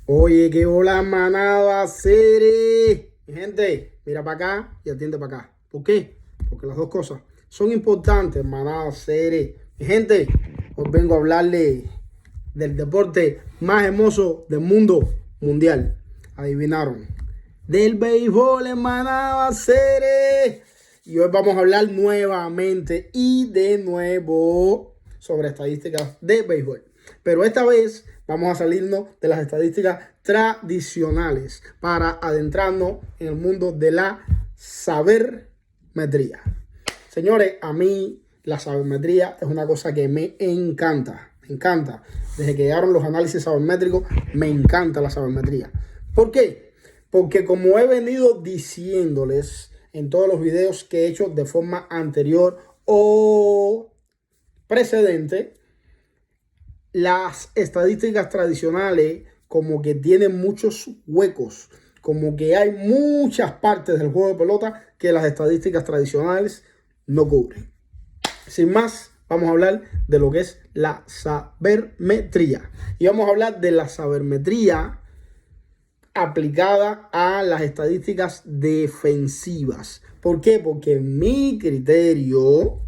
Oye, qué hola manada, Cere. Mi gente, mira para acá y atiende para acá. ¿Por qué? Porque las dos cosas son importantes, manada, Cere. Mi gente, hoy vengo a hablarle del deporte más hermoso del mundo mundial. Adivinaron. Del béisbol en manada, Cere. Y hoy vamos a hablar nuevamente y de nuevo sobre estadísticas de béisbol. Pero esta vez vamos a salirnos de las estadísticas tradicionales para adentrarnos en el mundo de la sabermetría. Señores, a mí la sabermetría es una cosa que me encanta. Me encanta. Desde que llegaron los análisis sabermétricos, me encanta la sabermetría. ¿Por qué? Porque como he venido diciéndoles en todos los videos que he hecho de forma anterior o precedente, las estadísticas tradicionales como que tienen muchos huecos, como que hay muchas partes del juego de pelota que las estadísticas tradicionales no cubren. Sin más, vamos a hablar de lo que es la sabermetría. Y vamos a hablar de la sabermetría aplicada a las estadísticas defensivas. ¿Por qué? Porque en mi criterio,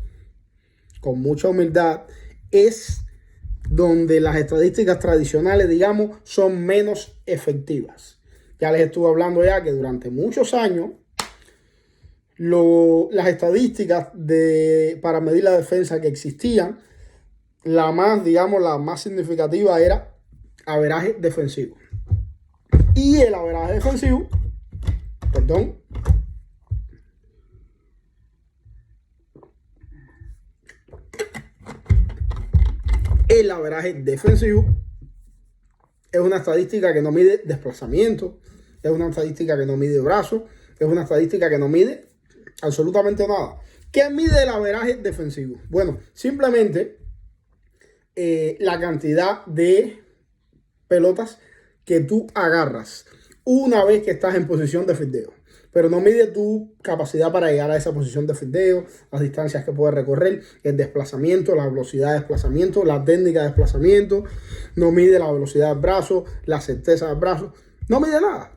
con mucha humildad, es donde las estadísticas tradicionales, digamos, son menos efectivas. Ya les estuve hablando ya que durante muchos años las estadísticas para medir la defensa que existían, la más significativa era averaje defensivo. Y el averaje defensivo, el averaje defensivo es una estadística que no mide desplazamiento, es una estadística que no mide brazo, es una estadística que no mide absolutamente nada. ¿Qué mide el averaje defensivo? Bueno, simplemente la cantidad de pelotas que tú agarras una vez que estás en posición de fildeo. Pero no mide tu capacidad para llegar a esa posición de fildeo, las distancias que puedes recorrer, el desplazamiento, la velocidad de desplazamiento, la técnica de desplazamiento. No mide la velocidad del brazo, la certeza del brazo. No mide nada.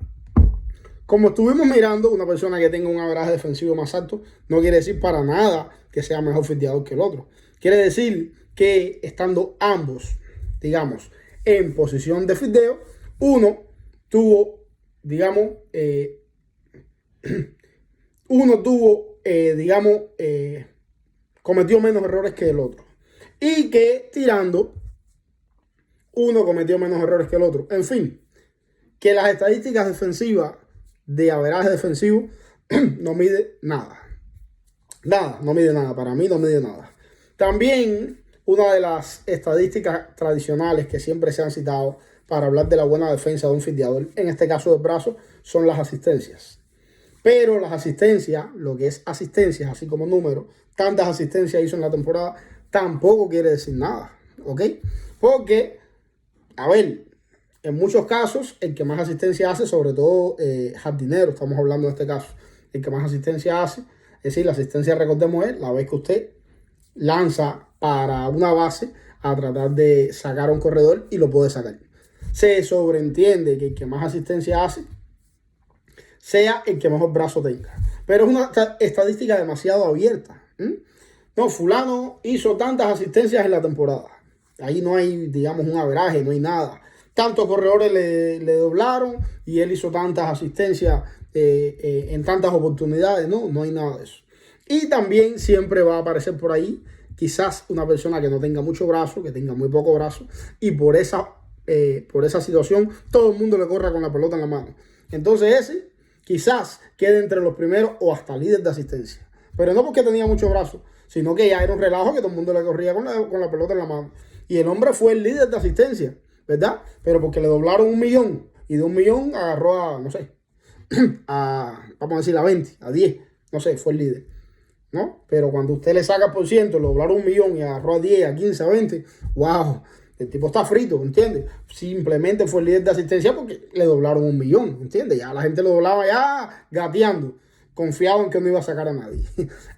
Como estuvimos mirando, una persona que tenga un averaje defensivo más alto no quiere decir para nada que sea mejor fildeador que el otro. Quiere decir que estando ambos, digamos, en posición de fildeo, uno tuvo, cometió menos errores que el otro. Y que tirando, uno cometió menos errores que el otro. En fin, que las estadísticas defensivas de averaje defensivo no mide nada. Nada, no mide nada. Para mí no mide nada. También una de las estadísticas tradicionales que siempre se han citado para hablar de la buena defensa de un fildeador, en este caso del brazo, son las asistencias. Pero las asistencias, lo que es asistencias, así como número, tantas asistencias hizo en la temporada, tampoco quiere decir nada, ¿ok? Porque, a ver, en muchos casos, el que más asistencia hace, sobre todo jardinero, estamos hablando en este caso, el que más asistencia hace, es decir, la asistencia, recordemos, es la vez que usted lanza para una base a tratar de sacar a un corredor y lo puede sacar. Se sobreentiende que el que más asistencia hace sea el que mejor brazo tenga. Pero es una estadística demasiado abierta. No, fulano hizo tantas asistencias en la temporada. Ahí no hay, digamos, un averaje, no hay nada. Tantos corredores le doblaron y él hizo tantas asistencias en tantas oportunidades. No, no hay nada de eso. Y también siempre va a aparecer por ahí quizás una persona que no tenga mucho brazo, que tenga muy poco brazo, y por esa situación todo el mundo le corra con la pelota en la mano. Entonces ese quizás quede entre los primeros o hasta líder de asistencia. Pero no porque tenía mucho brazo, sino que ya era un relajo que todo el mundo le corría con la pelota en la mano. Y el hombre fue el líder de asistencia, ¿verdad? Pero porque le doblaron 1 millón y de 1 millón agarró a, no sé, vamos a decir a 20, a 10, no sé, fue el líder, ¿no? Pero cuando usted le saca por ciento, le doblaron 1 millón y agarró a 10, a 15, a 20, wow, el tipo está frito, ¿entiendes? Simplemente fue el líder de asistencia porque le doblaron 1 millón, ¿entiendes? Ya la gente lo doblaba ya gateando, confiado en que no iba a sacar a nadie.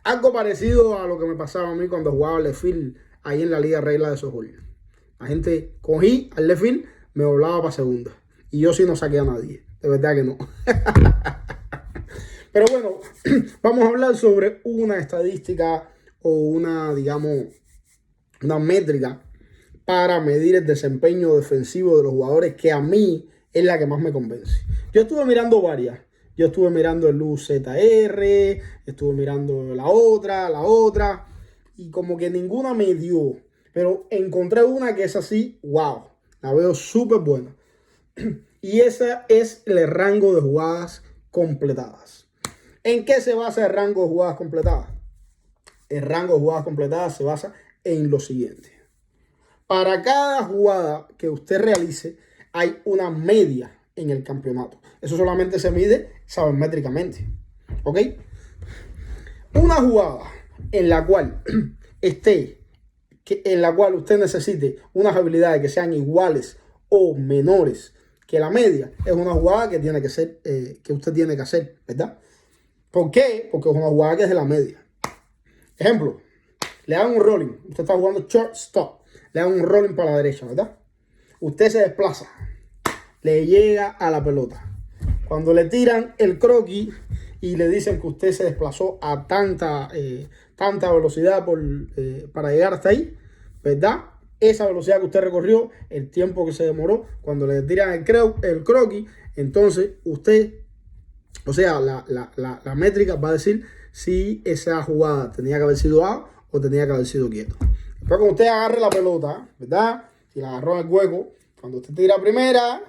Algo parecido a lo que me pasaba a mí cuando jugaba left field ahí en la Liga Regla de Softball. La gente cogí al left field, me doblaba para segunda. Y yo sí no saqué a nadie. De verdad que no. Pero bueno, vamos a hablar sobre una estadística o una, digamos, una métrica para medir el desempeño defensivo de los jugadores que a mí es la que más me convence. Yo estuve mirando varias. Yo estuve mirando el UZR, estuve mirando la otra, y como que ninguna me dio. Pero encontré una que es así, wow, la veo súper buena. Y esa es el rango de jugadas completadas. ¿En qué se basa el rango de jugadas completadas? El rango de jugadas completadas se basa en lo siguiente. Para cada jugada que usted realice, hay una media en el campeonato. Eso solamente se mide sabermétricamente. ¿Ok? Una jugada en la cual en la cual usted necesite unas habilidades que sean iguales o menores que la media, es una jugada que tiene que ser, que usted tiene que hacer, ¿verdad? ¿Por qué? Porque es una jugada que es de la media. Ejemplo, le dan un rolling. Usted está jugando shortstop. Le dan un rolling para la derecha, ¿verdad? Usted se desplaza. Le llega a la pelota. Cuando le tiran el croquis y le dicen que usted se desplazó a tanta velocidad para llegar hasta ahí, ¿verdad? Esa velocidad que usted recorrió, el tiempo que se demoró, cuando le tiran el croquis, entonces usted, o sea, la métrica va a decir si esa jugada tenía que haber sido out o tenía que haber sido quieto. Después cuando usted agarre la pelota, ¿verdad? Si la agarró en el hueco, cuando usted tira primera,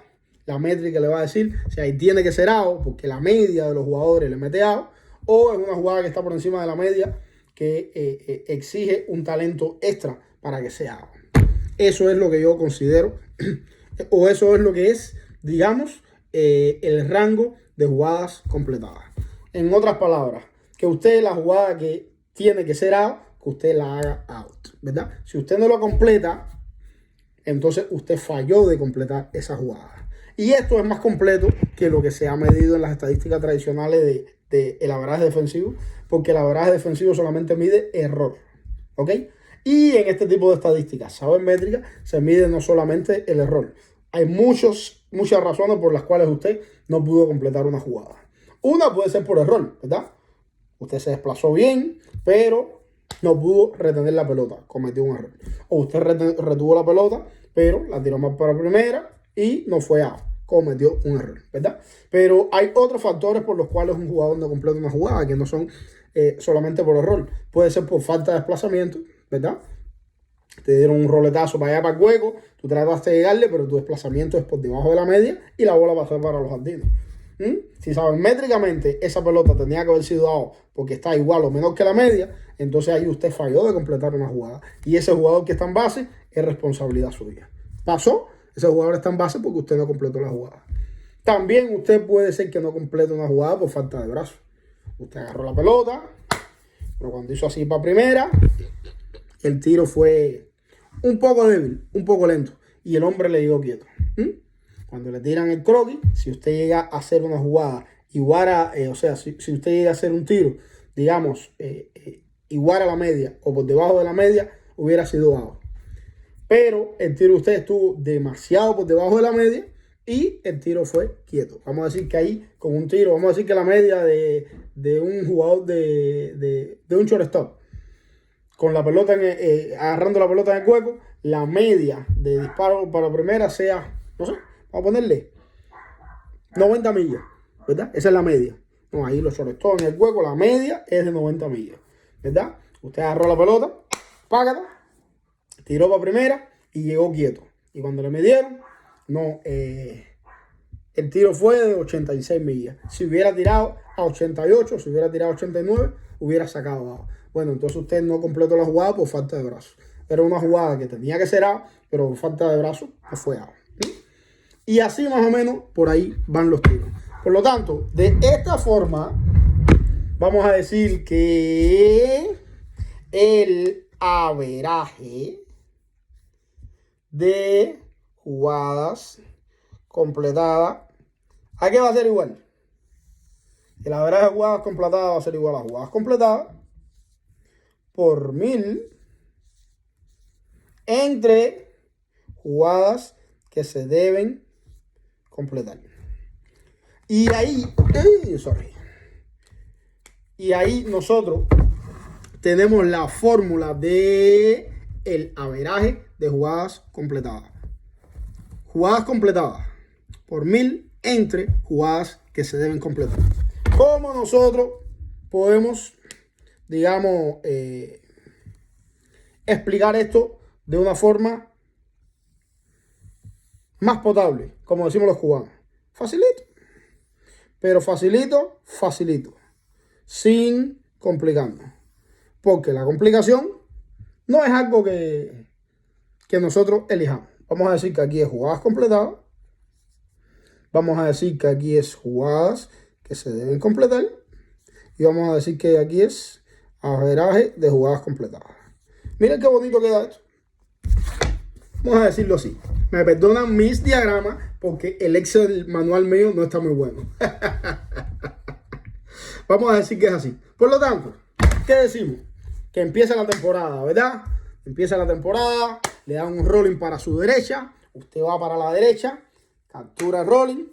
la métrica le va a decir si ahí tiene que ser out, porque la media de los jugadores le mete out, o es una jugada que está por encima de la media que exige un talento extra para que sea out. Eso es lo que yo considero, o eso es lo que es, digamos, el rango de jugadas completadas. En otras palabras, que usted la jugada que tiene que ser out, que usted la haga out, ¿verdad? Si usted no lo completa, entonces usted falló de completar esa jugada. Y esto es más completo que lo que se ha medido en las estadísticas tradicionales de el averaje defensivo, porque el averaje defensivo solamente mide error, ¿ok? Y en este tipo de estadísticas sabermétricas se mide no solamente el error. Hay muchas razones por las cuales usted no pudo completar una jugada. Una puede ser por error, ¿verdad? Usted se desplazó bien, pero no pudo retener la pelota, cometió un error. O usted retuvo la pelota, pero la tiró mal para primera y no fue out, cometió un error, ¿verdad? Pero hay otros factores por los cuales un jugador no completa una jugada, que no son solamente por error. Puede ser por falta de desplazamiento, ¿verdad? Te dieron un roletazo para allá para el hueco, tú trataste de llegarle, pero tu desplazamiento es por debajo de la media y la bola pasó para los jardines. Si saben métricamente esa pelota tenía que haber sido out porque está igual o menor que la media, entonces ahí usted falló de completar una jugada. Y ese jugador que está en base es responsabilidad suya. Pasó, ese jugador está en base porque usted no completó la jugada. También usted puede ser que no complete una jugada por falta de brazo. Usted agarró la pelota, pero cuando hizo así para primera, el tiro fue un poco débil, un poco lento, y el hombre le llegó quieto. Cuando le tiran el croquis, si usted llega a hacer una jugada igual a, o sea, si usted llega a hacer un tiro, digamos, igual a la media o por debajo de la media, hubiera sido out. Pero el tiro de usted estuvo demasiado por debajo de la media y el tiro fue quieto. Vamos a decir que ahí, con un tiro, vamos a decir que la media de un jugador de un shortstop, con la pelota, agarrando la pelota en el hueco, la media de disparo para primera sea, no sé, vamos a ponerle 90 millas, ¿verdad? Esa es la media. No, ahí los shortstop en el hueco, la media es de 90 millas, ¿verdad? Usted agarró la pelota, págata, tiró para primera y llegó quieto. Y cuando le midieron, no, el tiro fue de 86 millas. Si hubiera tirado a 88, si hubiera tirado a 89, hubiera sacado abajo. Bueno, entonces usted no completó la jugada por falta de brazo. Era una jugada que tenía que ser A, pero por falta de brazo no fue A. Y así más o menos por ahí van los tiros. Por lo tanto, de esta forma, vamos a decir que el averaje de jugadas completadas, ¿a qué va a ser igual? El averaje de jugadas completadas va a ser igual a jugadas completadas por 1000 entre jugadas que se deben completar. Y ahí, y ahí nosotros tenemos la fórmula de el averaje de jugadas completadas. Jugadas completadas por 1000 entre jugadas que se deben completar. ¿Cómo nosotros podemos, digamos, explicar esto de una forma más potable, como decimos los cubanos? Facilito. Pero facilito, sin complicarnos. Porque la complicación no es algo que nosotros elijamos. Vamos a decir que aquí es jugadas completadas. Vamos a decir que aquí es jugadas que se deben completar. Y vamos a decir que aquí es averaje de jugadas completadas. Miren qué bonito queda esto. Vamos a decirlo así. Me perdonan mis diagramas porque el Excel manual mío no está muy bueno. Vamos a decir que es así. Por lo tanto, ¿qué decimos? Que empieza la temporada, ¿verdad? Empieza la temporada, le dan un rolling para su derecha, usted va para la derecha, captura el rolling,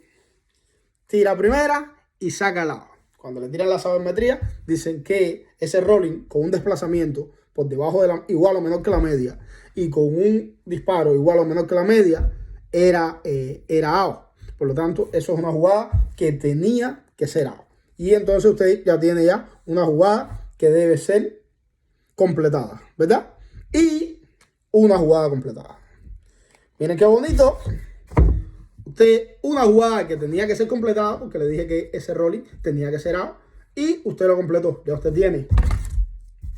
tira primera y saca el lado. Cuando le tiran la sabermetría, dicen que ese rolling con un desplazamiento por debajo de la, igual o menor que la media, y con un disparo igual o menor que la media, era out. Por lo tanto, eso es una jugada que tenía que ser out. Y entonces usted ya tiene una jugada que debe ser completada, ¿verdad? Y una jugada completada. Miren qué bonito. Usted, una jugada que tenía que ser completada, porque le dije que ese rolling tenía que ser out, y usted lo completó. Ya usted tiene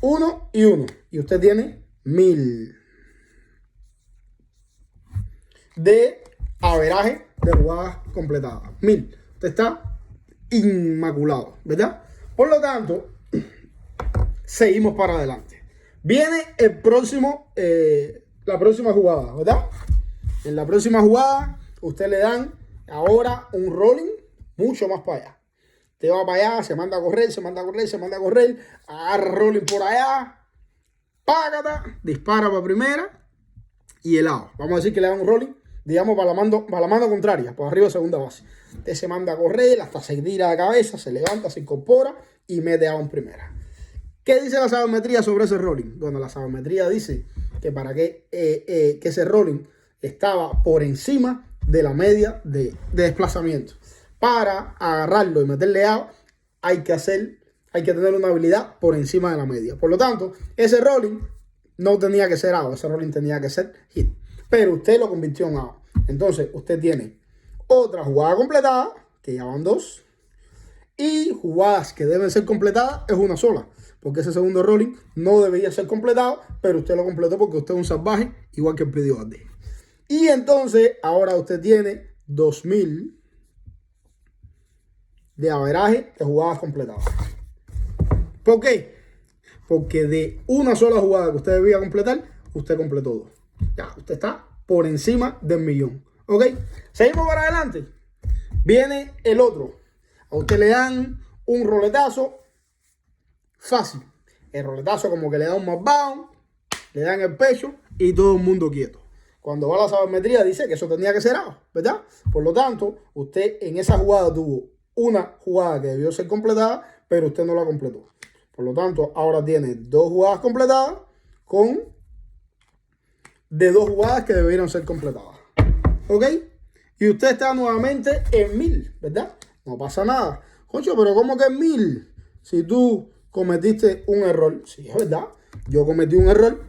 1 y 1. Y usted tiene 1000 de averaje de jugadas completadas. 1000. Usted está inmaculado, ¿verdad? Por lo tanto, seguimos para adelante. Viene el próximo, la próxima jugada, ¿verdad? En la próxima jugada, usted le dan ahora un rolling mucho más para allá. Usted va para allá, se manda a correr, agarra rolling por allá, págata, dispara para primera y el lado. Vamos a decir que le dan un rolling, digamos, para la mano contraria, por arriba de segunda base. Usted se manda a correr hasta se tira de cabeza, se levanta, se incorpora y mete a en primera. ¿Qué dice la sabermetría sobre ese rolling? Bueno, la sabermetría dice que para que ese rolling estaba por encima de la media de desplazamiento. Para agarrarlo y meterle out, hay que tener una habilidad por encima de la media. Por lo tanto, ese rolling no tenía que ser out, ese rolling tenía que ser hit. Pero usted lo convirtió en out. Entonces, usted tiene otra jugada completada, que ya van 2. Y jugadas que deben ser completadas es una sola. Porque ese segundo rolling no debería ser completado, pero usted lo completó porque usted es un salvaje, igual que el pedido antes. Y entonces, ahora usted tiene 2000 de averaje de jugadas completadas. ¿Por qué? Porque de una sola jugada que usted debía completar, usted completó 2. Ya, usted está por encima del 1.000.000. ¿Ok? Seguimos para adelante. Viene el otro. A usted le dan un roletazo fácil. El roletazo como que le da un knockdown, le dan el pecho y todo el mundo quieto. Cuando va a la sabermetría dice que eso tenía que ser out, ¿verdad? Por lo tanto, usted en esa jugada tuvo una jugada que debió ser completada, pero usted no la completó. Por lo tanto, ahora tiene 2 jugadas completadas de 2 jugadas que debieron ser completadas. ¿Ok? Y usted está nuevamente en 1000, ¿verdad? No pasa nada. Concho, pero ¿cómo que en 1000? Si tú cometiste un error. Sí, es verdad. Yo cometí un error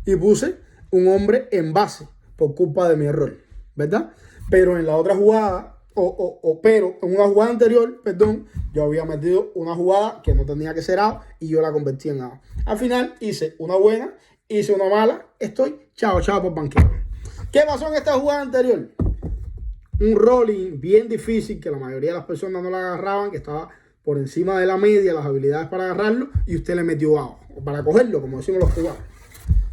y puse un hombre en base por culpa de mi error, ¿verdad? Pero en la otra jugada, pero en una jugada anterior, perdón, yo había metido una jugada que no tenía que ser out y yo la convertí en out. Al final hice una buena, hice una mala, estoy chao por banquero. ¿Qué pasó en esta jugada anterior? Un rolling bien difícil que la mayoría de las personas no la agarraban, que estaba por encima de la media, las habilidades para agarrarlo, y usted le metió out, o para cogerlo, como decimos los cubanos.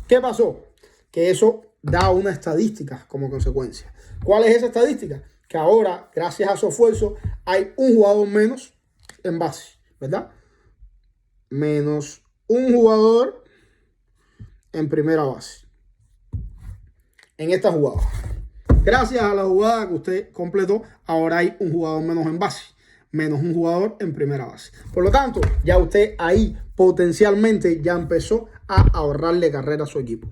¿Qué pasó? Que eso da una estadística como consecuencia. ¿Cuál es esa estadística? Que ahora, gracias a su esfuerzo, hay un jugador menos en base, ¿verdad? Menos un jugador en primera base. En esta jugada. Gracias a la jugada que usted completó, ahora hay un jugador menos en base, menos un jugador en primera base. Por lo tanto, ya usted ahí potencialmente ya empezó a ahorrarle carrera a su equipo.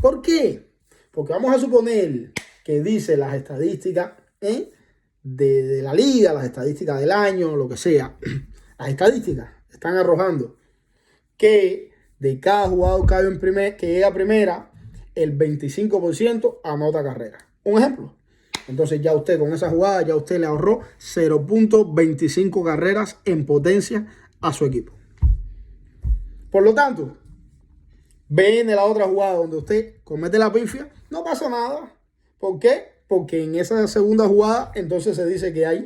¿Por qué? Porque vamos a suponer que dice las estadísticas de la liga, las estadísticas del año, lo que sea. Las estadísticas están arrojando que de cada jugador que llega a primera, el 25% anota carrera. Un ejemplo. Entonces ya usted con esa jugada, ya usted le ahorró 0.25 carreras en potencia a su equipo. Por lo tanto, ven en la otra jugada donde usted comete la pifia, no pasa nada. ¿Por qué? Porque en esa segunda jugada entonces se dice que hay,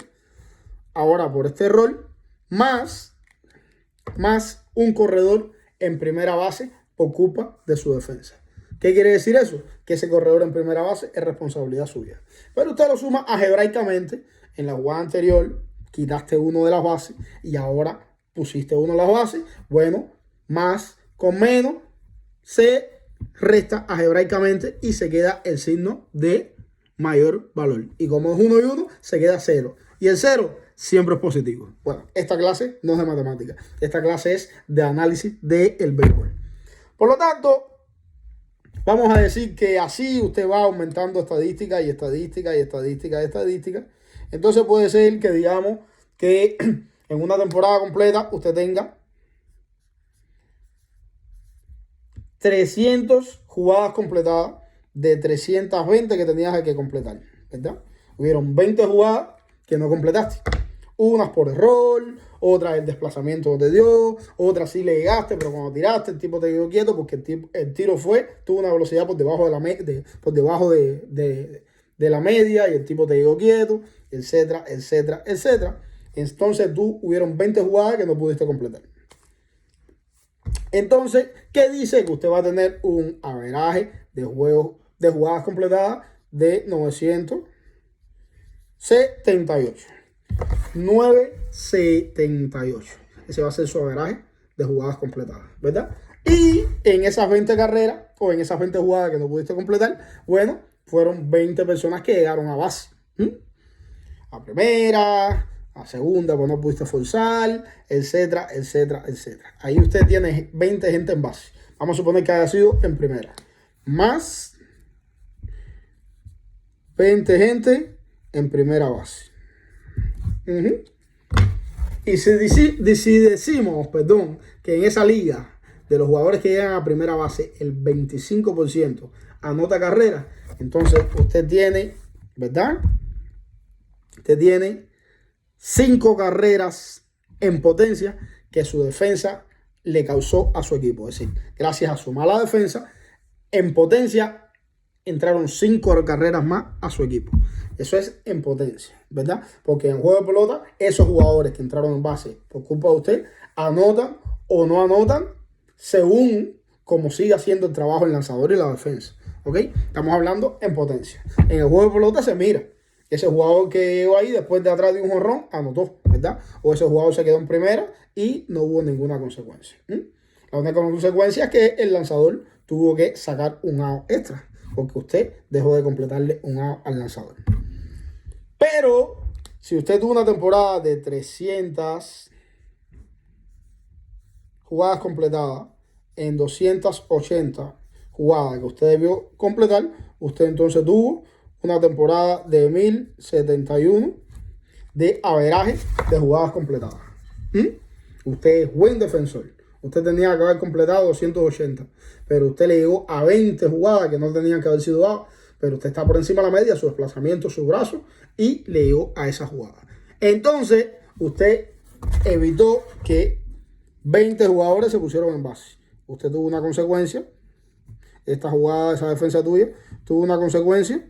ahora por este error, más un corredor en primera base por culpa de su defensa. ¿Qué quiere decir eso? Que ese corredor en primera base es responsabilidad suya. Pero usted lo suma algebraicamente. En la jugada anterior quitaste uno de las bases y ahora pusiste uno de las bases. Bueno, más con menos se resta algebraicamente y se queda el signo de mayor valor. Y como es 1 y 1, se queda 0. Y el 0 siempre es positivo. Bueno, esta clase no es de matemática. Esta clase es de análisis del béisbol. Por lo tanto, vamos a decir que así usted va aumentando estadística y estadística y estadística y estadística. Entonces puede ser que digamos que en una temporada completa usted tenga 300 jugadas completadas de 320 que tenías que completar, ¿verdad? Hubieron 20 jugadas que no completaste. Unas por error, otras el desplazamiento no te dio, otras sí le llegaste, pero cuando tiraste el tipo te quedó quieto porque el tiro tuvo una velocidad por debajo de la media y el tipo te quedó quieto, etcétera, etcétera, etcétera. Entonces hubieron 20 jugadas que no pudiste completar. Entonces, ¿qué dice? Que usted va a tener un averaje de jugadas completadas de 978. 978. Ese va a ser su averaje de jugadas completadas, ¿verdad? Y en esas 20 carreras o en esas 20 jugadas que no pudiste completar, bueno, fueron 20 personas que llegaron a base. A primera, a segunda, pues no pudiste forzar, etcétera, etcétera, etcétera. Ahí usted tiene 20 gente en base. Vamos a suponer que haya sido en primera. Más 20 gente en primera base. Y si decimos, que en esa liga de los jugadores que llegan a primera base, el 25% anota carrera, entonces usted tiene, ¿verdad? Usted tiene 5 carreras en potencia que su defensa le causó a su equipo. Es decir, gracias a su mala defensa, en potencia entraron 5 carreras más a su equipo. Eso es en potencia, ¿verdad? Porque en juego de pelota, esos jugadores que entraron en base por culpa de usted, anotan o no anotan según cómo siga haciendo el trabajo el lanzador y la defensa. ¿Ok? Estamos hablando en potencia. En el juego de pelota se mira. Ese jugador que llegó ahí después de atrás de un jonrón anotó, ¿verdad? O ese jugador se quedó en primera y no hubo ninguna consecuencia. La única consecuencia es que el lanzador tuvo que sacar un out extra porque usted dejó de completarle un out al lanzador. Pero si usted tuvo una temporada de 300 jugadas completadas en 280 jugadas que usted debió completar, usted entonces tuvo una temporada de 1071 de averaje de jugadas completadas. Usted es buen defensor. Usted tenía que haber completado 280, pero usted le llegó a 20 jugadas que no tenían que haber sido dadas, pero usted está por encima de la media, su desplazamiento, su brazo, y le llegó a esa jugada. Entonces, usted evitó que 20 jugadores se pusieron en base. Usted tuvo una consecuencia, esta jugada, esa defensa tuya, tuvo una consecuencia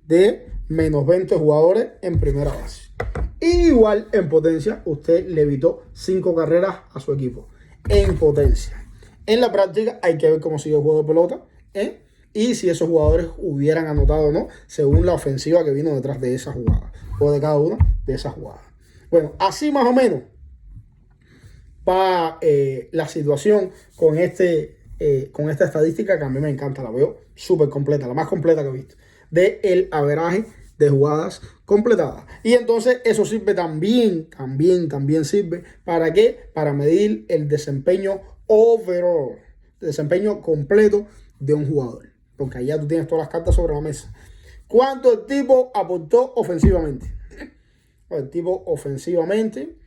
de menos 20 jugadores en primera base. Igual en potencia, usted le evitó 5 carreras a su equipo. En potencia. En la práctica hay que ver cómo sigue el juego de pelota, y si esos jugadores hubieran anotado o no, según la ofensiva que vino detrás de esa jugada, o de cada una de esas jugadas. Bueno, así más o menos va la situación con esta estadística que a mí me encanta, la veo súper completa, la más completa que he visto. del averaje de jugadas completadas. Y entonces eso sirve también sirve ¿para qué? Para medir el desempeño overall, el desempeño completo de un jugador. Porque allá tú tienes todas las cartas sobre la mesa. ¿Cuánto el tipo aportó ofensivamente? El tipo ofensivamente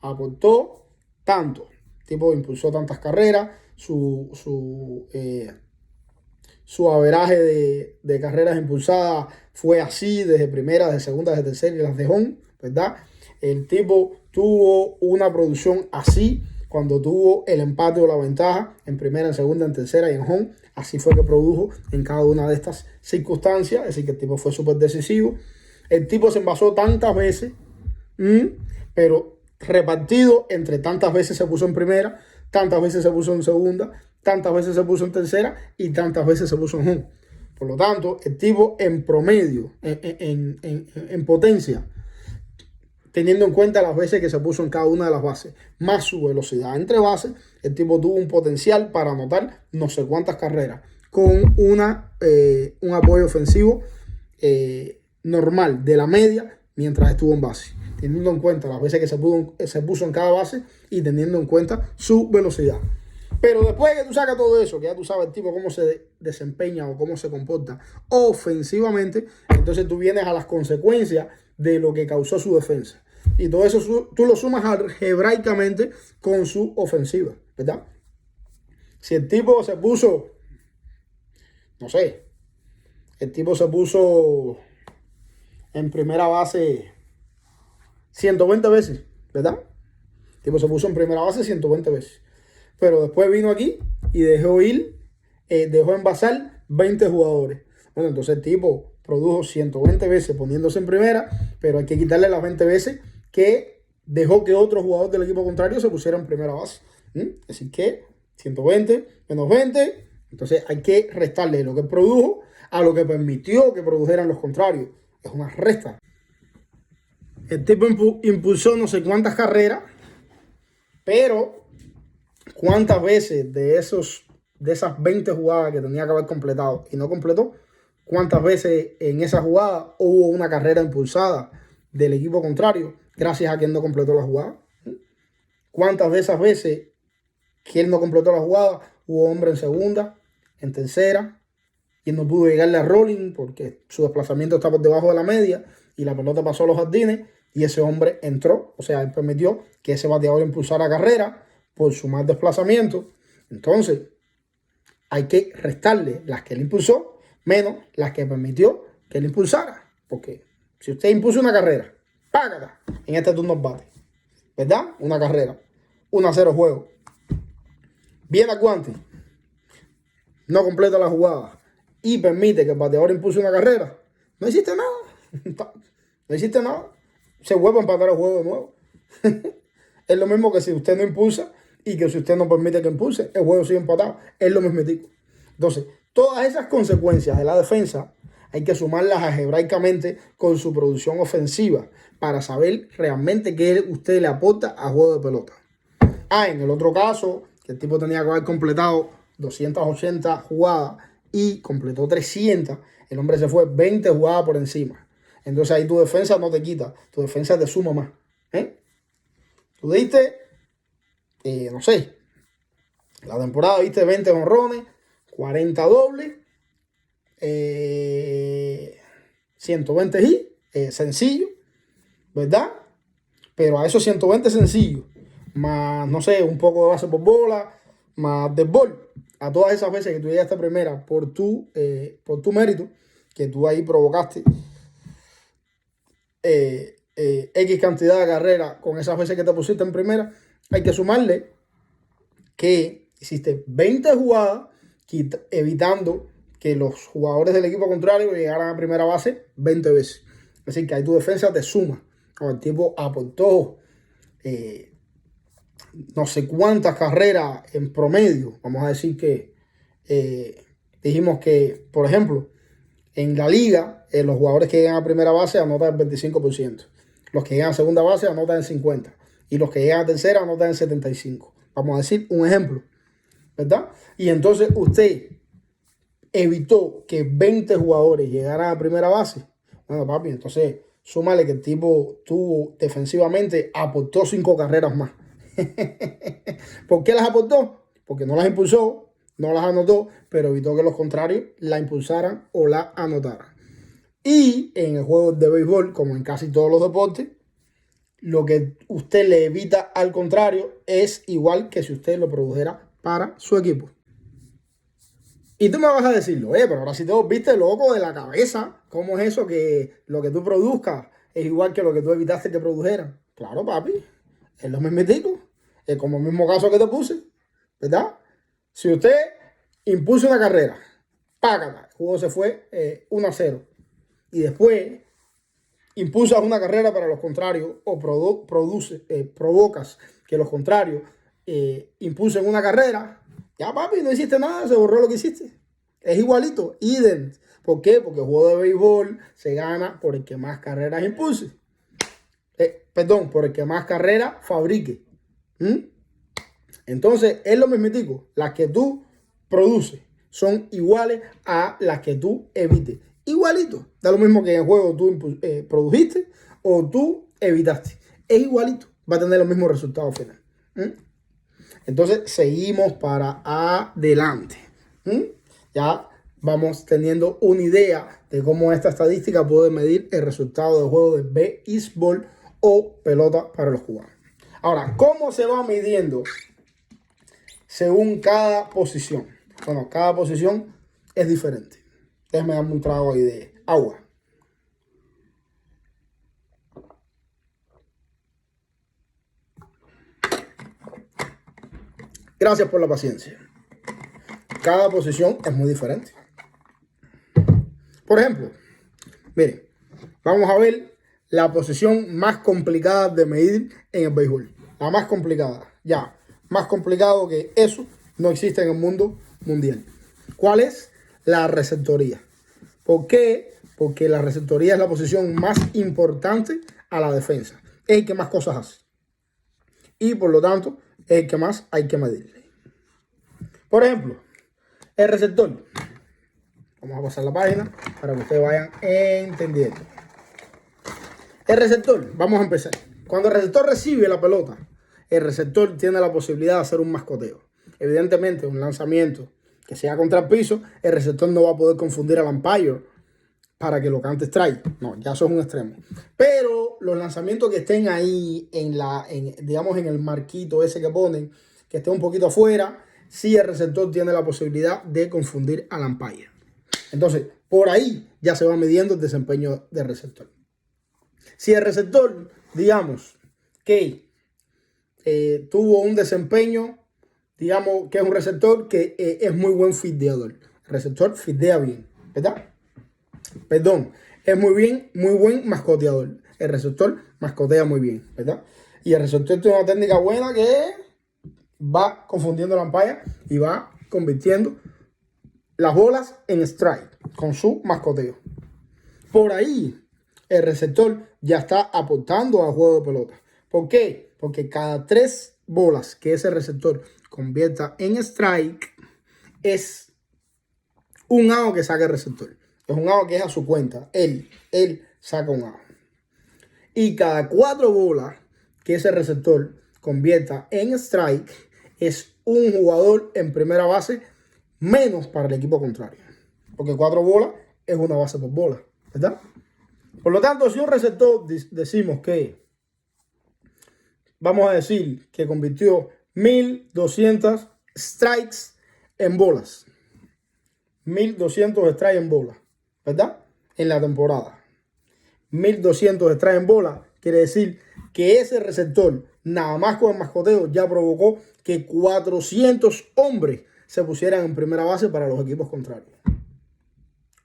aportó tanto. El tipo impulsó tantas carreras. Su averaje de carreras impulsadas fue así, desde primera, desde segunda, desde tercera y las de home, ¿verdad? El tipo tuvo una producción así cuando tuvo el empate o la ventaja en primera, en segunda, en tercera y en home. Así fue que produjo en cada una de estas circunstancias. Es decir, que el tipo fue súper decisivo. El tipo se envasó tantas veces, pero repartido entre tantas veces se puso en primera, tantas veces se puso en segunda, tantas veces se puso en tercera y tantas veces se puso en home. Por lo tanto, el tipo en promedio, en potencia, teniendo en cuenta las veces que se puso en cada una de las bases, más su velocidad entre bases, el tipo tuvo un potencial para anotar no sé cuántas carreras, con un apoyo ofensivo normal, de la media, mientras estuvo en base. Teniendo en cuenta las veces que se puso en cada base y teniendo en cuenta su velocidad. Pero después que tú sacas todo eso, que ya tú sabes el tipo cómo se desempeña o cómo se comporta ofensivamente, entonces tú vienes a las consecuencias de lo que causó su defensa. Y todo eso tú lo sumas algebraicamente con su ofensiva, ¿verdad? Si el tipo se puso, no sé, el tipo se puso en primera base 120 veces, ¿verdad? El tipo se puso en primera base 120 veces. Pero después vino aquí y dejó envasar 20 jugadores. Bueno, entonces el tipo produjo 120 veces poniéndose en primera, pero hay que quitarle las 20 veces que dejó que otro jugador del equipo contrario se pusiera en primera base. Así que 120 menos 20, entonces hay que restarle lo que produjo a lo que permitió que produjeran los contrarios. Es una resta. El tipo impulsó no sé cuántas carreras, pero ¿cuántas veces de esas 20 jugadas que tenía que haber completado y no completó? ¿Cuántas veces en esa jugada hubo una carrera impulsada del equipo contrario gracias a que él no completó la jugada? ¿Cuántas de esas veces que él no completó la jugada hubo hombre en segunda, en tercera, y él no pudo llegarle a rolling porque su desplazamiento está por debajo de la media y la pelota pasó a los jardines y ese hombre entró? O sea, él permitió que ese bateador impulsara carrera por su mal desplazamiento. Entonces, hay que restarle las que él impulsó menos las que permitió que él impulsara. Porque si usted impuso una carrera, págala en este turno bate, ¿verdad? Una carrera, 1-0 juego. Viene a guante, no completa la jugada y permite que el bateador impulse una carrera. No hiciste nada. No hiciste nada. Se vuelve a empatar el juego de nuevo. Es lo mismo que si usted no impulsa y que si usted no permite que impulse, el juego sigue empatado. Es lo mismo. Entonces, todas esas consecuencias de la defensa hay que sumarlas algebraicamente con su producción ofensiva para saber realmente qué usted le aporta a juego de pelota. En el otro caso, que el tipo tenía que haber completado 280 jugadas y completó 300, el hombre se fue 20 jugadas por encima. Entonces ahí tu defensa no te quita, tu defensa te suma más. Tú diste, no sé, la temporada diste 20 jonrones, 40 dobles, 120 hits, sencillo, ¿verdad? Pero a esos 120 sencillos, más, no sé, un poco de base por bola, más de bol, a todas esas veces que tú llegaste a primera por tu mérito, que tú ahí provocaste X cantidad de carreras con esas veces que te pusiste en primera, hay que sumarle que hiciste 20 jugadas evitando que los jugadores del equipo contrario llegaran a primera base 20 veces. Es decir, que ahí tu defensa te suma. El tipo aportó no sé cuántas carreras en promedio. Vamos a decir que dijimos que, por ejemplo, en la liga, los jugadores que llegan a primera base anotan el 25%. Los que llegan a segunda base anotan el 50%. Y los que llegan a tercera anotan el 75%. Vamos a decir un ejemplo, ¿verdad? Y entonces usted evitó que 20 jugadores llegaran a primera base. Bueno, papi, entonces súmale que el tipo tuvo defensivamente, aportó 5 carreras más. ¿Por qué las aportó? Porque no las impulsó, no las anotó, pero evitó que los contrarios la impulsaran o la anotaran. Y en el juego de béisbol, como en casi todos los deportes, lo que usted le evita al contrario es igual que si usted lo produjera para su equipo. Y tú me vas a decir, pero ahora sí te volviste loco de la cabeza. ¿Cómo es eso que lo que tú produzcas es igual que lo que tú evitaste que produjeran? Claro, papi, es lo mismitico. Es como el mismo caso que te puse, ¿verdad? Si usted impuso una carrera, págata, el juego se fue 1-0. Y después impulsas una carrera para los contrarios o provocas que los contrarios impulsen una carrera, ya papi, no hiciste nada, se borró lo que hiciste. Es igualito, idem. ¿Por qué? Porque el juego de béisbol se gana por el que más carreras impulse. Por el que más carreras fabrique. Entonces, es lo mismitico. Las que tú produces son iguales a las que tú evites. Igualito. Da lo mismo que en el juego tú produjiste o tú evitaste. Es igualito. Va a tener los mismos resultados final. Entonces, seguimos para adelante. Ya vamos teniendo una idea de cómo esta estadística puede medir el resultado del juego de béisbol o pelota para los cubanos. Ahora, ¿cómo se va midiendo según cada posición? Bueno, cada posición es diferente. Déjame darme un trago ahí de agua. Gracias por la paciencia. Cada posición es muy diferente. Por ejemplo, miren, vamos a ver la posición más complicada de medir en el béisbol. La más complicada, ya. Más complicado que eso no existe en el mundo mundial. ¿Cuál es? La receptoría. ¿Por qué? Porque la receptoría es la posición más importante a la defensa. Es el que más cosas hace. Y por lo tanto, es el que más hay que medirle. Por ejemplo, el receptor. Vamos a pasar la página para que ustedes vayan entendiendo. El receptor, vamos a empezar. Cuando el receptor recibe la pelota, el receptor tiene la posibilidad de hacer un mascoteo. Evidentemente, un lanzamiento que sea contra el piso, el receptor no va a poder confundir al umpire para que lo cante strike. No, ya eso es un extremo. Pero los lanzamientos que estén ahí digamos en el marquito ese que ponen, que esté un poquito afuera, sí el receptor tiene la posibilidad de confundir al umpire. Entonces, por ahí ya se va midiendo el desempeño del receptor. Si el receptor, digamos, que tuvo un desempeño, digamos que es un receptor que es muy buen fildeador. El receptor fildea bien, ¿verdad? Perdón, es muy buen mascoteador. El receptor mascotea muy bien, ¿verdad? Y el receptor tiene una técnica buena que va confundiendo la umpire y va convirtiendo las bolas en strike con su mascoteo. Por ahí, el receptor ya está aportando al juego de pelota. ¿Por qué? Porque cada 3 bolas que ese receptor convierta en strike es un out que saca el receptor. Es un out que es a su cuenta. Él saca un out. Y cada 4 bolas que ese receptor convierta en strike es un jugador en primera base menos para el equipo contrario. Porque 4 bolas es una base por bola, ¿verdad? Por lo tanto, si un receptor decimos que, vamos a decir que convirtió 1200 strikes en bolas. 1200 strikes en bolas, ¿verdad? En la temporada. 1200 strikes en bolas quiere decir que ese receptor, nada más con el mascoteo, ya provocó que 400 hombres se pusieran en primera base para los equipos contrarios.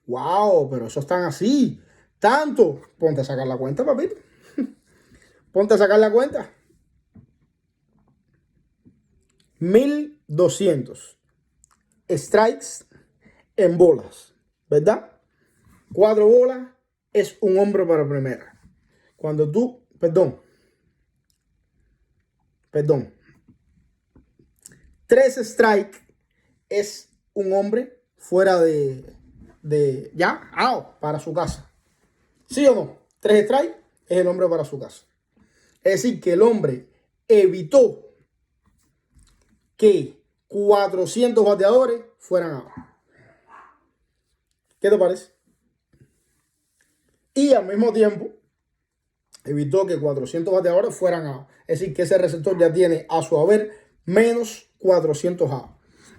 ¡Wow! Pero eso están así. Tanto. Ponte a sacar la cuenta, papito. Ponte a sacar la cuenta. 1200 strikes en bolas, ¿verdad? 4 bolas es un hombre para primera. Cuando tú, perdón. 3 strikes es un hombre fuera ya, out, para su casa. ¿Sí o no? 3 strikes es el hombre para su casa. Es decir, que el hombre evitó que 400 bateadores fueran out. ¿Qué te parece? Y al mismo tiempo evitó que 400 bateadores fueran out. Es decir, que ese receptor ya tiene a su haber menos 400 outs.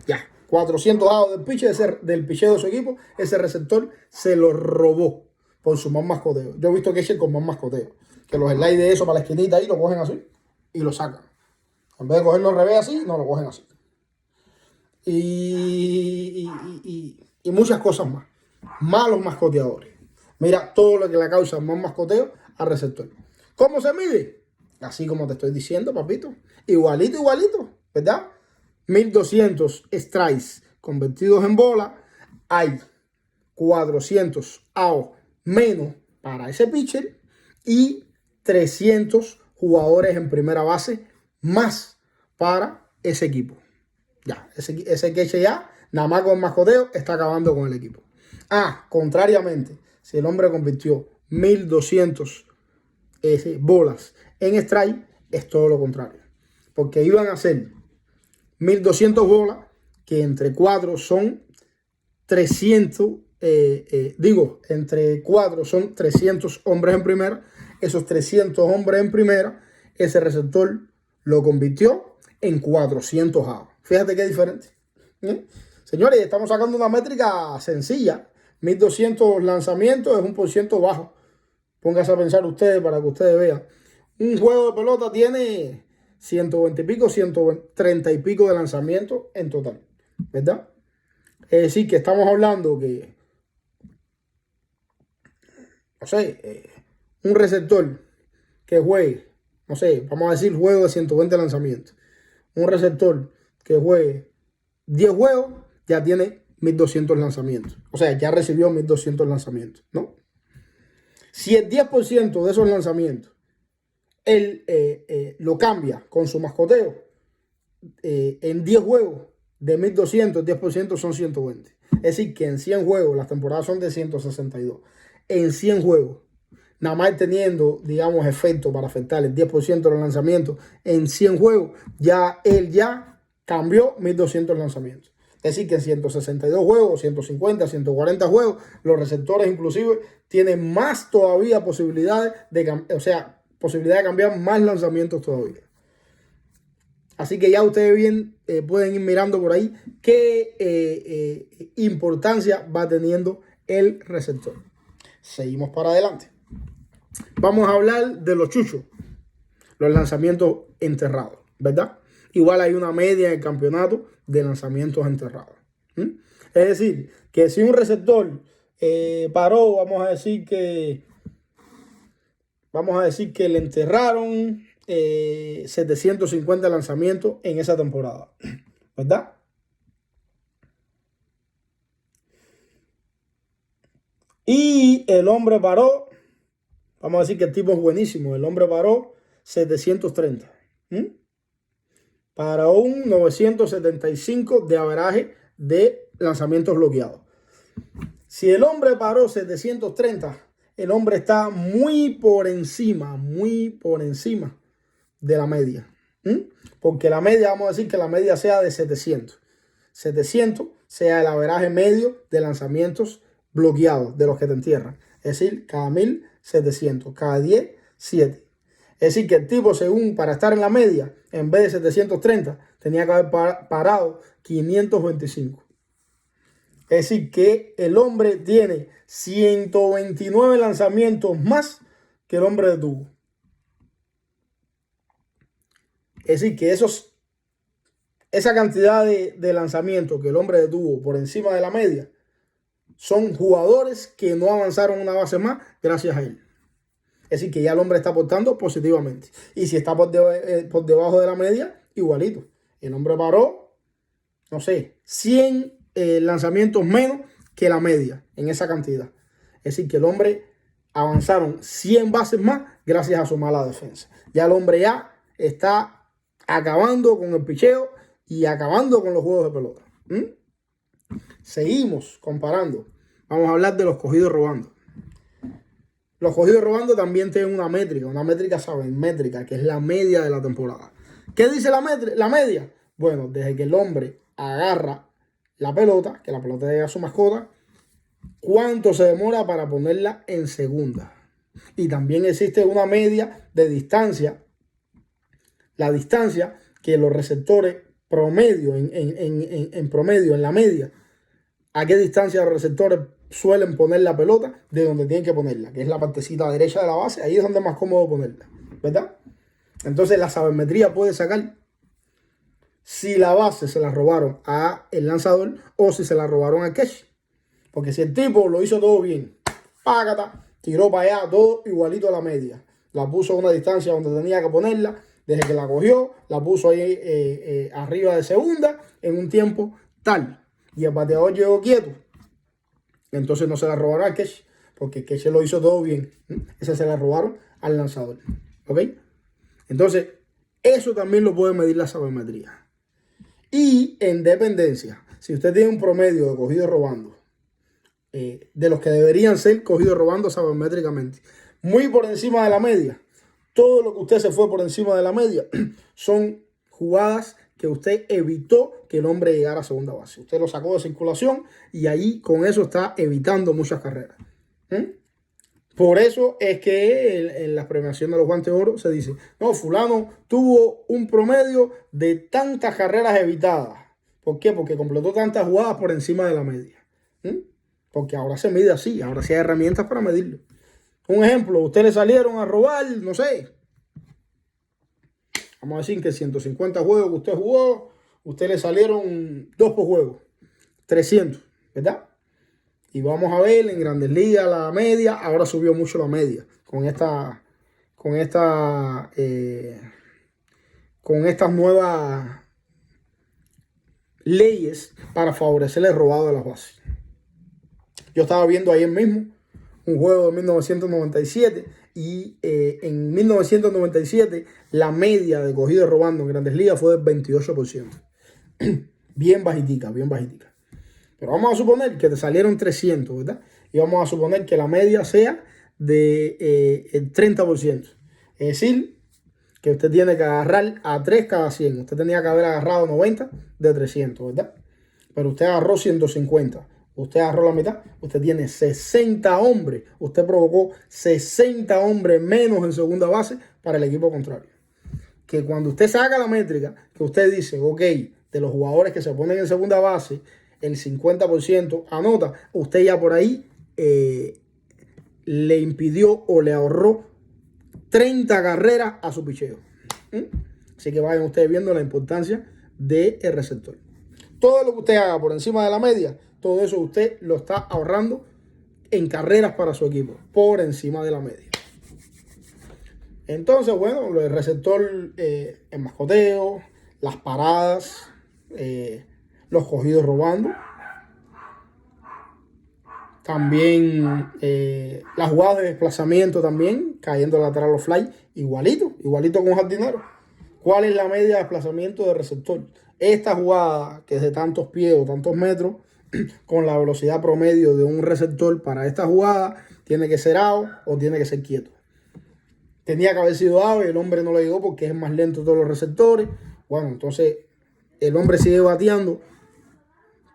Ya, 400 outs del picheo de su equipo, ese receptor se lo robó por su más mascoteo. Yo he visto que con más mascoteo. Que los slides de eso para la esquinita ahí lo cogen así y lo sacan. En vez de cogerlo al revés así, no lo cogen así. Y muchas cosas más. Malos mascoteadores. Mira todo lo que le causa más mascoteo al receptor. ¿Cómo se mide? Así como te estoy diciendo, papito. Igualito, igualito, ¿verdad? 1200 strikes convertidos en bola. Hay 400 outs menos para ese pitcher y 300 jugadores en primera base más para ese equipo. Ya, ese queche ya, nada más con mascoteo, está acabando con el equipo. Contrariamente, si el hombre convirtió 1200 bolas en strike, es todo lo contrario. Porque iban a ser 1200 bolas, que entre 4 son 300, entre 4 son 300 hombres en primera. Esos 300 hombres en primera, ese receptor lo convirtió en 400 outs. Fíjate qué diferente. Señores, estamos sacando una métrica sencilla. 1200 lanzamientos es un % bajo. Póngase a pensar ustedes para que ustedes vean. Un juego de pelota tiene 120 y pico, 130 y pico de lanzamientos en total, ¿verdad? Es decir, que estamos hablando que, no sé, un receptor que juegue, no sé, vamos a decir juego de 120 lanzamientos. Un receptor que juegue 10 juegos ya tiene 1200 lanzamientos. O sea, ya recibió 1200 lanzamientos, ¿no? Si el 10% de esos lanzamientos él lo cambia con su mascoteo, en 10 juegos de 1200, 10% son 120. Es decir, que en 100 juegos, las temporadas son de 162. En 100 juegos, nada más teniendo, digamos, efecto para afectar el 10% de los lanzamientos, en 100 juegos, él ya cambió 1200 lanzamientos. Es decir, que en 162 juegos, 150, 140 juegos, los receptores inclusive tienen más todavía posibilidades posibilidad de cambiar más lanzamientos todavía. Así que ya ustedes bien pueden ir mirando por ahí qué importancia va teniendo el receptor. Seguimos para adelante. Vamos a hablar de los chuchos, los lanzamientos enterrados, ¿verdad? Igual hay una media en el campeonato de lanzamientos enterrados. Es decir, que si un receptor paró, vamos a decir que le enterraron 750 lanzamientos en esa temporada, ¿verdad? Y el hombre paró, vamos a decir que el tipo es buenísimo, el hombre paró 730. Para un 975 de averaje de lanzamientos bloqueados. Si el hombre paró 730, el hombre está muy por encima de la media. Porque la media, vamos a decir que la media sea de 700. 700 sea el averaje medio de lanzamientos bloqueados de los que te entierran. Es decir, cada 1700, cada 10, 7. Es decir, que el tipo, para estar en la media, en vez de 730, tenía que haber parado 525. Es decir, que el hombre tiene 129 lanzamientos más que el hombre detuvo. Es decir, que esa cantidad de lanzamientos que el hombre detuvo por encima de la media son jugadores que no avanzaron una base más gracias a él. Es decir, que ya el hombre está aportando positivamente. Y si está por debajo de la media, igualito. El hombre paró, no sé, 100 lanzamientos menos que la media en esa cantidad. Es decir, que el hombre avanzaron 100 bases más gracias a su mala defensa. Ya el hombre ya está acabando con el picheo y acabando con los juegos de pelota. Seguimos comparando. Vamos a hablar de los cogidos robando. Los cogidos robando también tienen una métrica sabermétrica, que es la media de la temporada. ¿Qué dice la media? Bueno, desde que el hombre agarra la pelota, que la pelota llega a su mascota, cuánto se demora para ponerla en segunda. Y también existe una media de distancia, la distancia que los receptores promedio, en promedio, en la media, a qué distancia los receptores suelen poner la pelota de donde tienen que ponerla, que es la partecita derecha de la base, ahí es donde es más cómodo ponerla, ¿verdad? Entonces la sabermetría puede sacar si la base se la robaron a el lanzador o si se la robaron al catch. Porque si el tipo lo hizo todo bien, págata, tiró para allá todo igualito a la media, la puso a una distancia donde tenía que ponerla, desde que la cogió, la puso ahí arriba de segunda en un tiempo tal, y el bateador llegó quieto, entonces no se la robaron al catch, porque el catch lo hizo todo bien. Esa se la robaron al lanzador. ¿Ok? Entonces, eso también lo puede medir la sabermetría. Y en dependencia, si usted tiene un promedio de cogidos robando, de los que deberían ser cogidos robando sabermétricamente, muy por encima de la media, todo lo que usted se fue por encima de la media son jugadas que usted evitó que el hombre llegara a segunda base. Usted lo sacó de circulación y ahí con eso está evitando muchas carreras. Por eso es que en la premiación de los guantes de oro se dice, no, fulano tuvo un promedio de tantas carreras evitadas. ¿Por qué? Porque completó tantas jugadas por encima de la media. Porque ahora se mide así, ahora sí hay herramientas para medirlo. Un ejemplo, usted le salieron a robar, no sé, vamos a decir que 150 juegos que usted jugó, usted le salieron 2 por juego, 300, ¿verdad? Y vamos a ver en Grandes Ligas la media, ahora subió mucho la media con estas nuevas leyes para favorecer el robado de las bases. Yo estaba viendo ayer mismo un juego de 1997 y en 1997 la media de cogidos robando en Grandes Ligas fue del 28%. Bien bajitica, bien bajitica. Pero vamos a suponer que te salieron 300, ¿verdad? Y vamos a suponer que la media sea de el 30%. Es decir, que usted tiene que agarrar a 3 cada 100. Usted tenía que haber agarrado 90 de 300, ¿verdad? Pero usted agarró 150. Usted agarró la mitad. Usted tiene 60 hombres. Usted provocó 60 hombres menos en segunda base para el equipo contrario. Que cuando usted saca la métrica, que usted dice, ok, de los jugadores que se ponen en segunda base, el 50% anota, usted ya por ahí le impidió o le ahorró 30 carreras a su picheo. Así que vayan ustedes viendo la importancia del receptor. Todo lo que usted haga por encima de la media, todo eso usted lo está ahorrando en carreras para su equipo, por encima de la media. Entonces, bueno, el receptor, el mascoteo, las paradas, los cogidos robando. También las jugadas de desplazamiento también, cayendo lateral los fly, igualito con jardinero. ¿Cuál es la media de desplazamiento de receptor? Esta jugada, que es de tantos pies o tantos metros, con la velocidad promedio de un receptor para esta jugada, tiene que ser out o tiene que ser quieto. Tenía que haber sido out y el hombre no le llegó porque es más lento de todos los receptores. Bueno, entonces el hombre sigue bateando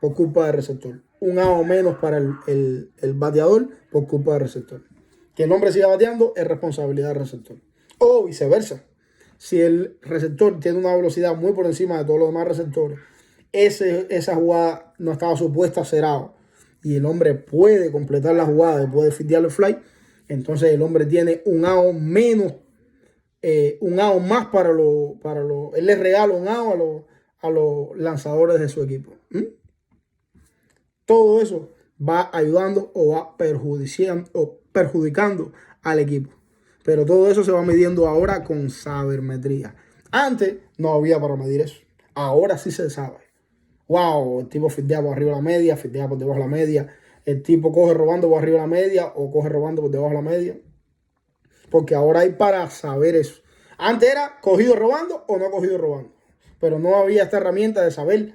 por culpa del receptor. Un out menos para el bateador por culpa del receptor. Que el hombre siga bateando es responsabilidad del receptor. O viceversa. Si el receptor tiene una velocidad muy por encima de todos los demás receptores, esa jugada no estaba supuesta a ser out y el hombre puede completar la jugada y puede fildear el fly, entonces el hombre tiene un out menos, un out más él le regala un out a los lanzadores de su equipo. Todo eso va ayudando o va perjudicando al equipo. Pero todo eso se va midiendo ahora con sabermetría. Antes no había para medir eso. Ahora sí se sabe. Wow, el tipo fildea por arriba de la media, fildea por debajo de la media. El tipo coge robando por arriba de la media o coge robando por debajo de la media. Porque ahora hay para saber eso. Antes era cogido robando o no cogido robando. Pero no había esta herramienta de saber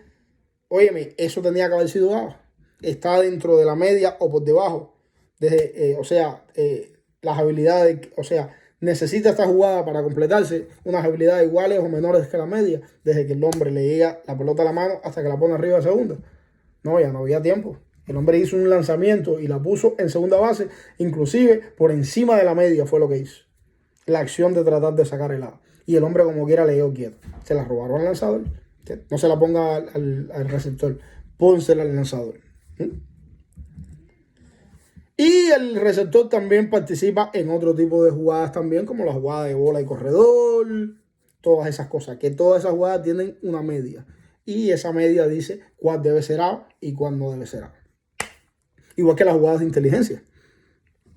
óyeme, eso tenía que haber sido dado. Está dentro de la media o por debajo. Las habilidades, o sea, necesita esta jugada para completarse unas habilidades iguales o menores que la media, desde que el hombre le llega la pelota a la mano hasta que la pone arriba de segunda. No, ya no había tiempo. El hombre hizo un lanzamiento y la puso en segunda base, inclusive por encima de la media fue lo que hizo. La acción de tratar de sacar el lado. Y el hombre como quiera le dio quieto. Se la robaron al lanzador. No se la ponga al receptor. Pónsela al lanzador. Y el receptor también participa en otro tipo de jugadas también, como la jugada de bola y corredor, todas esas cosas, que todas esas jugadas tienen una media. Y esa media dice cuál debe ser A y cuál no debe ser A. Igual que las jugadas de inteligencia.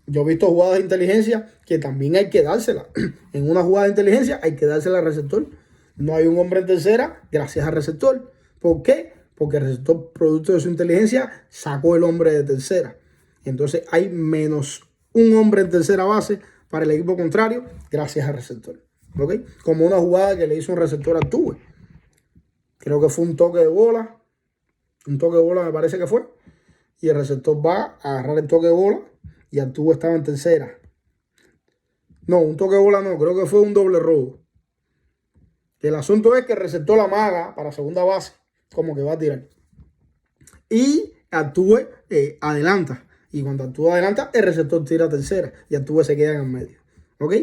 Yo he visto jugadas de inteligencia que también hay que dársela. En una jugada de inteligencia hay que dársela al receptor. No hay un hombre en tercera gracias al receptor. ¿Por qué? Porque el receptor, producto de su inteligencia, sacó el hombre de tercera. Entonces hay menos un hombre en tercera base para el equipo contrario gracias al receptor. ¿Ok? Como una jugada que le hizo un receptor a Altuve. Creo que fue un toque de bola. Un toque de bola me parece que fue. Y el receptor va a agarrar el toque de bola y Altuve estaba en tercera. No, un toque de bola no. Creo que fue un doble robo. El asunto es que el receptor la amaga para segunda base. Como que va a tirar. Y Altuve adelanta. Y cuando Altuve adelanta, el receptor tira a tercera. Y Altuve se queda en el medio. ¿Ok?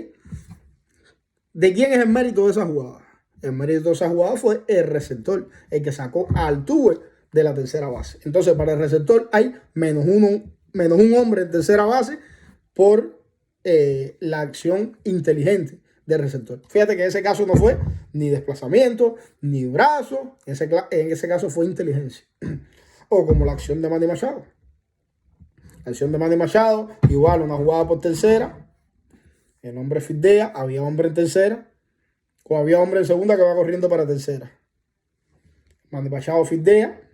¿De quién es el mérito de esa jugada? El mérito de esa jugada fue el receptor. El que sacó a Altuve de la tercera base. Entonces, para el receptor hay menos un hombre en tercera base por la acción inteligente del receptor. Fíjate que en ese caso no fue ni desplazamiento, ni brazo. En ese caso fue inteligencia. O como la acción de Manny Machado. La acción de Manny Machado, igual una jugada por tercera. El hombre fildea, había hombre en tercera. O había hombre en segunda que va corriendo para tercera. Manny Machado fildea.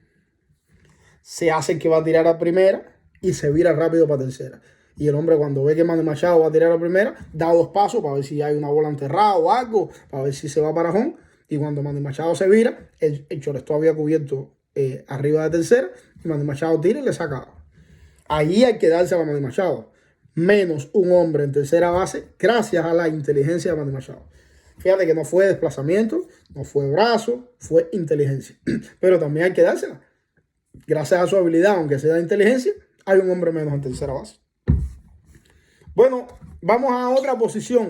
Se hace que va a tirar a primera y se vira rápido para tercera. Y el hombre cuando ve que Manny Machado va a tirar a primera, da 2 pasos para ver si hay una bola enterrada o algo, para ver si se va para home. Y cuando Manny Machado se vira, el shortstop había cubierto arriba de tercera y Manny Machado tira y le saca. Ahí hay que darse a Manny Machado. Menos un hombre en tercera base gracias a la inteligencia de Manny Machado. Fíjate que no fue desplazamiento, no fue brazo, fue inteligencia. Pero también hay que dársela. Gracias a su habilidad, aunque sea de inteligencia, hay un hombre menos en tercera base. Bueno, vamos a otra posición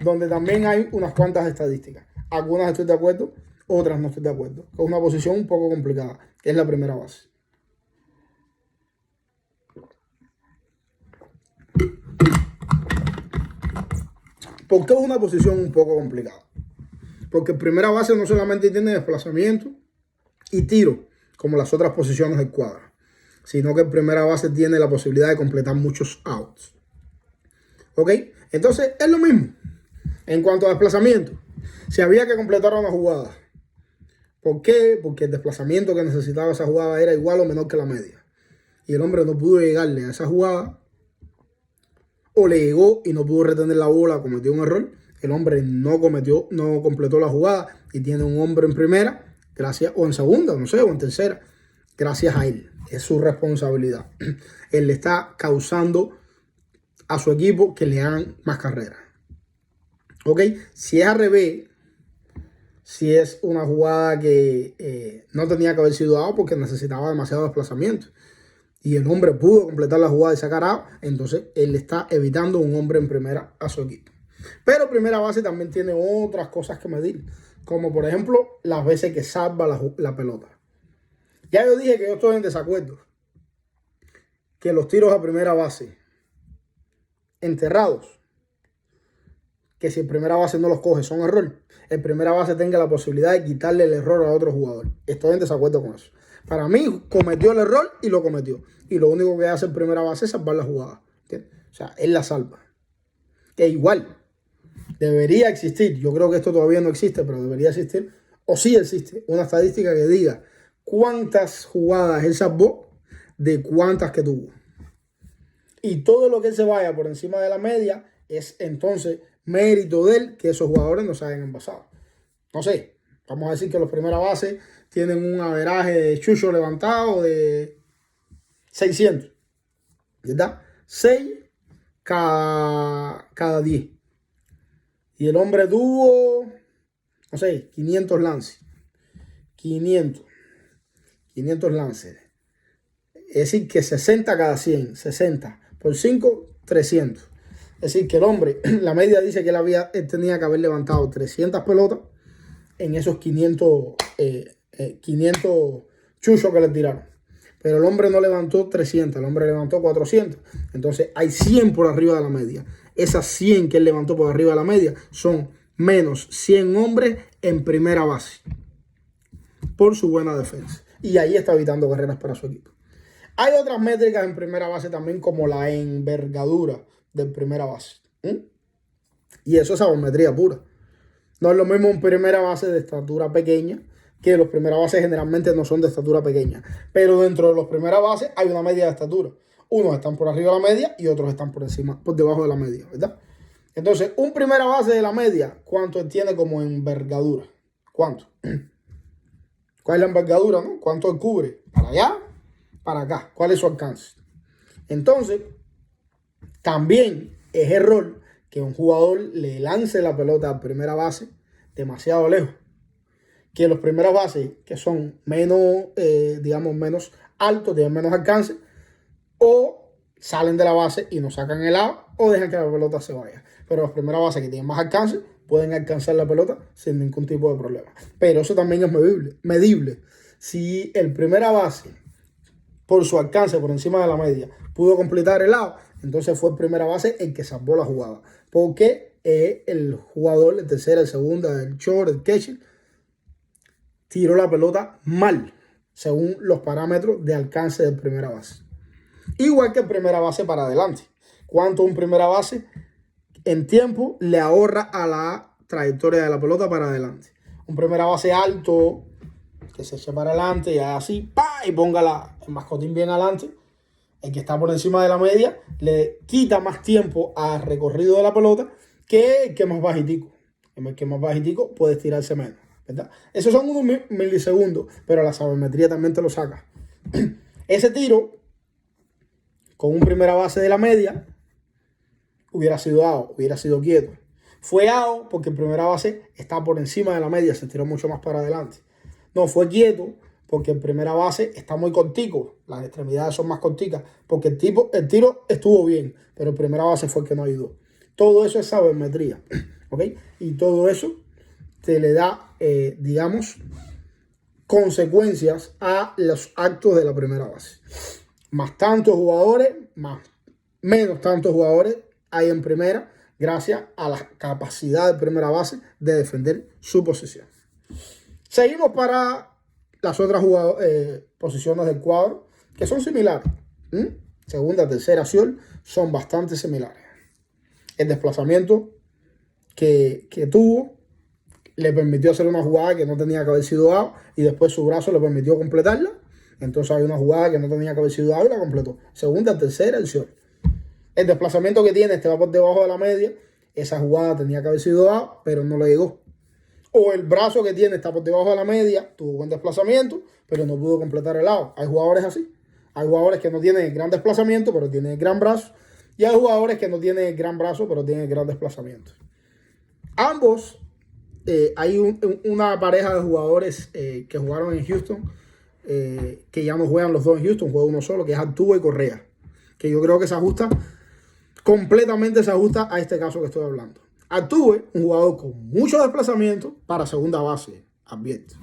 donde también hay unas cuantas estadísticas. Algunas estoy de acuerdo, otras no estoy de acuerdo. Es una posición un poco complicada, que es la primera base. ¿Por qué es una posición un poco complicada? Porque primera base no solamente tiene desplazamiento y tiro, como las otras posiciones del cuadro, sino que en primera base tiene la posibilidad de completar muchos outs. ¿Ok? Entonces es lo mismo. En cuanto a desplazamiento, si había que completar una jugada, ¿por qué? Porque el desplazamiento que necesitaba esa jugada era igual o menor que la media. Y el hombre no pudo llegarle a esa jugada, o le llegó y no pudo retener la bola, cometió un error. El hombre no completó la jugada y tiene un hombre en primera, gracias, o en segunda, no sé, o en tercera, gracias a él. Es su responsabilidad. Él le está causando a su equipo que le hagan más carreras. ¿Ok? Si es al revés, si es una jugada que no tenía que haber sido dado porque necesitaba demasiado desplazamiento y el hombre pudo completar la jugada y sacar out, entonces él está evitando un hombre en primera a su equipo. Pero primera base también tiene otras cosas que medir, como por ejemplo las veces que salva la pelota. Ya yo dije que yo estoy en desacuerdo, que los tiros a primera base enterrados, que si el primera base no los coge son error, el primera base tenga la posibilidad de quitarle el error a otro jugador. Estoy en desacuerdo con eso. Para mí cometió el error y lo cometió. Y lo único que hace el primera base es salvar la jugada. ¿Entiendes? O sea, él la salva. Que igual debería existir. Yo creo que esto todavía no existe, pero debería existir. O sí existe una estadística que diga cuántas jugadas él salvó de cuántas que tuvo. Y todo lo que él se vaya por encima de la media es entonces mérito de él que esos jugadores no se hayan envasado. No sé. Vamos a decir que los primeras bases tienen un averaje de chucho levantado de 600, ¿verdad? 6 cada 10. Y el hombre tuvo, no sé, 500 lances. 500 lances. Es decir, que 60 cada 100. 60 por 5, 300. Es decir, que el hombre, la media dice que él tenía que haber levantado 300 pelotas en esos 500 chuchos que le tiraron. Pero el hombre no levantó 300, el hombre levantó 400. Entonces hay 100 por arriba de la media. Esas 100 que él levantó por arriba de la media son menos 100 hombres en primera base por su buena defensa. Y ahí está evitando carreras para su equipo. Hay otras métricas en primera base también, como la envergadura de primera base. Y eso es sabermetría pura. No es lo mismo un primera base de estatura pequeña, que los primeras bases generalmente no son de estatura pequeña. Pero dentro de los primeras bases hay una media de estatura. Unos están por arriba de la media y otros están por debajo de la media, ¿verdad? Entonces, un primera base de la media, ¿cuánto tiene como envergadura? ¿Cuánto? ¿Cuál es la envergadura, no? ¿Cuánto él cubre? ¿Para allá? ¿Para acá? ¿Cuál es su alcance? Entonces, también es error que un jugador le lance la pelota a primera base demasiado lejos. Que los primeras bases, que son menos, menos altos, tienen menos alcance, o salen de la base y no sacan el out, o dejan que la pelota se vaya. Pero las primeras bases que tienen más alcance pueden alcanzar la pelota sin ningún tipo de problema. Pero eso también es medible. Si el primera base, por su alcance por encima de la media, pudo completar el out, entonces fue el primera base el que salvó la jugada. Porque el jugador, el tercero, el segundo, el short, el catcher, tiró la pelota mal, según los parámetros de alcance de primera base. Igual que primera base para adelante. ¿Cuánto un primera base en tiempo le ahorra a la trayectoria de la pelota para adelante? Un primera base alto, que se eche para adelante y así, y ponga el mascotín bien adelante. El que está por encima de la media le quita más tiempo al recorrido de la pelota que el que es más bajitico. El que es más bajitico puede estirarse menos, ¿verdad? Esos son unos milisegundos, pero la sabermetría también te lo saca. Ese tiro con un primera base de la media hubiera sido out, hubiera sido quieto. Fue out porque el primera base está por encima de la media, se tiró mucho más para adelante. No, fue quieto porque el primera base está muy cortico, las extremidades son más corticas, porque el tiro estuvo bien, pero el primera base fue el que no ayudó. Todo eso es sabermetría, ¿ok? Y todo eso te le da, consecuencias a los actos de la primera base. Más tantos jugadores, menos tantos jugadores hay en primera, gracias a la capacidad de primera base de defender su posición. Seguimos para las otras posiciones del cuadro, que son similares. Segunda, tercera acción son bastante similares. El desplazamiento que tuvo le permitió hacer una jugada que no tenía que haber sido out, y después su brazo le permitió completarla. Entonces hay una jugada que no tenía que haber sido out y la completó. Segunda, tercera acción. El desplazamiento que tiene va por debajo de la media. Esa jugada tenía que haber sido out, pero no le llegó. O el brazo que tiene está por debajo de la media, tuvo buen desplazamiento, pero no pudo completar el out. Hay jugadores así. Hay jugadores que no tienen gran desplazamiento, pero tienen gran brazo. Y hay jugadores que no tienen gran brazo, pero tienen gran desplazamiento. Ambos, hay una pareja de jugadores que jugaron en Houston, que ya no juegan los dos en Houston, juega uno solo, que es Altuve y Correa. Que yo creo que completamente se ajusta a este caso que estoy hablando. Altuve, un jugador con mucho desplazamiento para segunda base, advierto.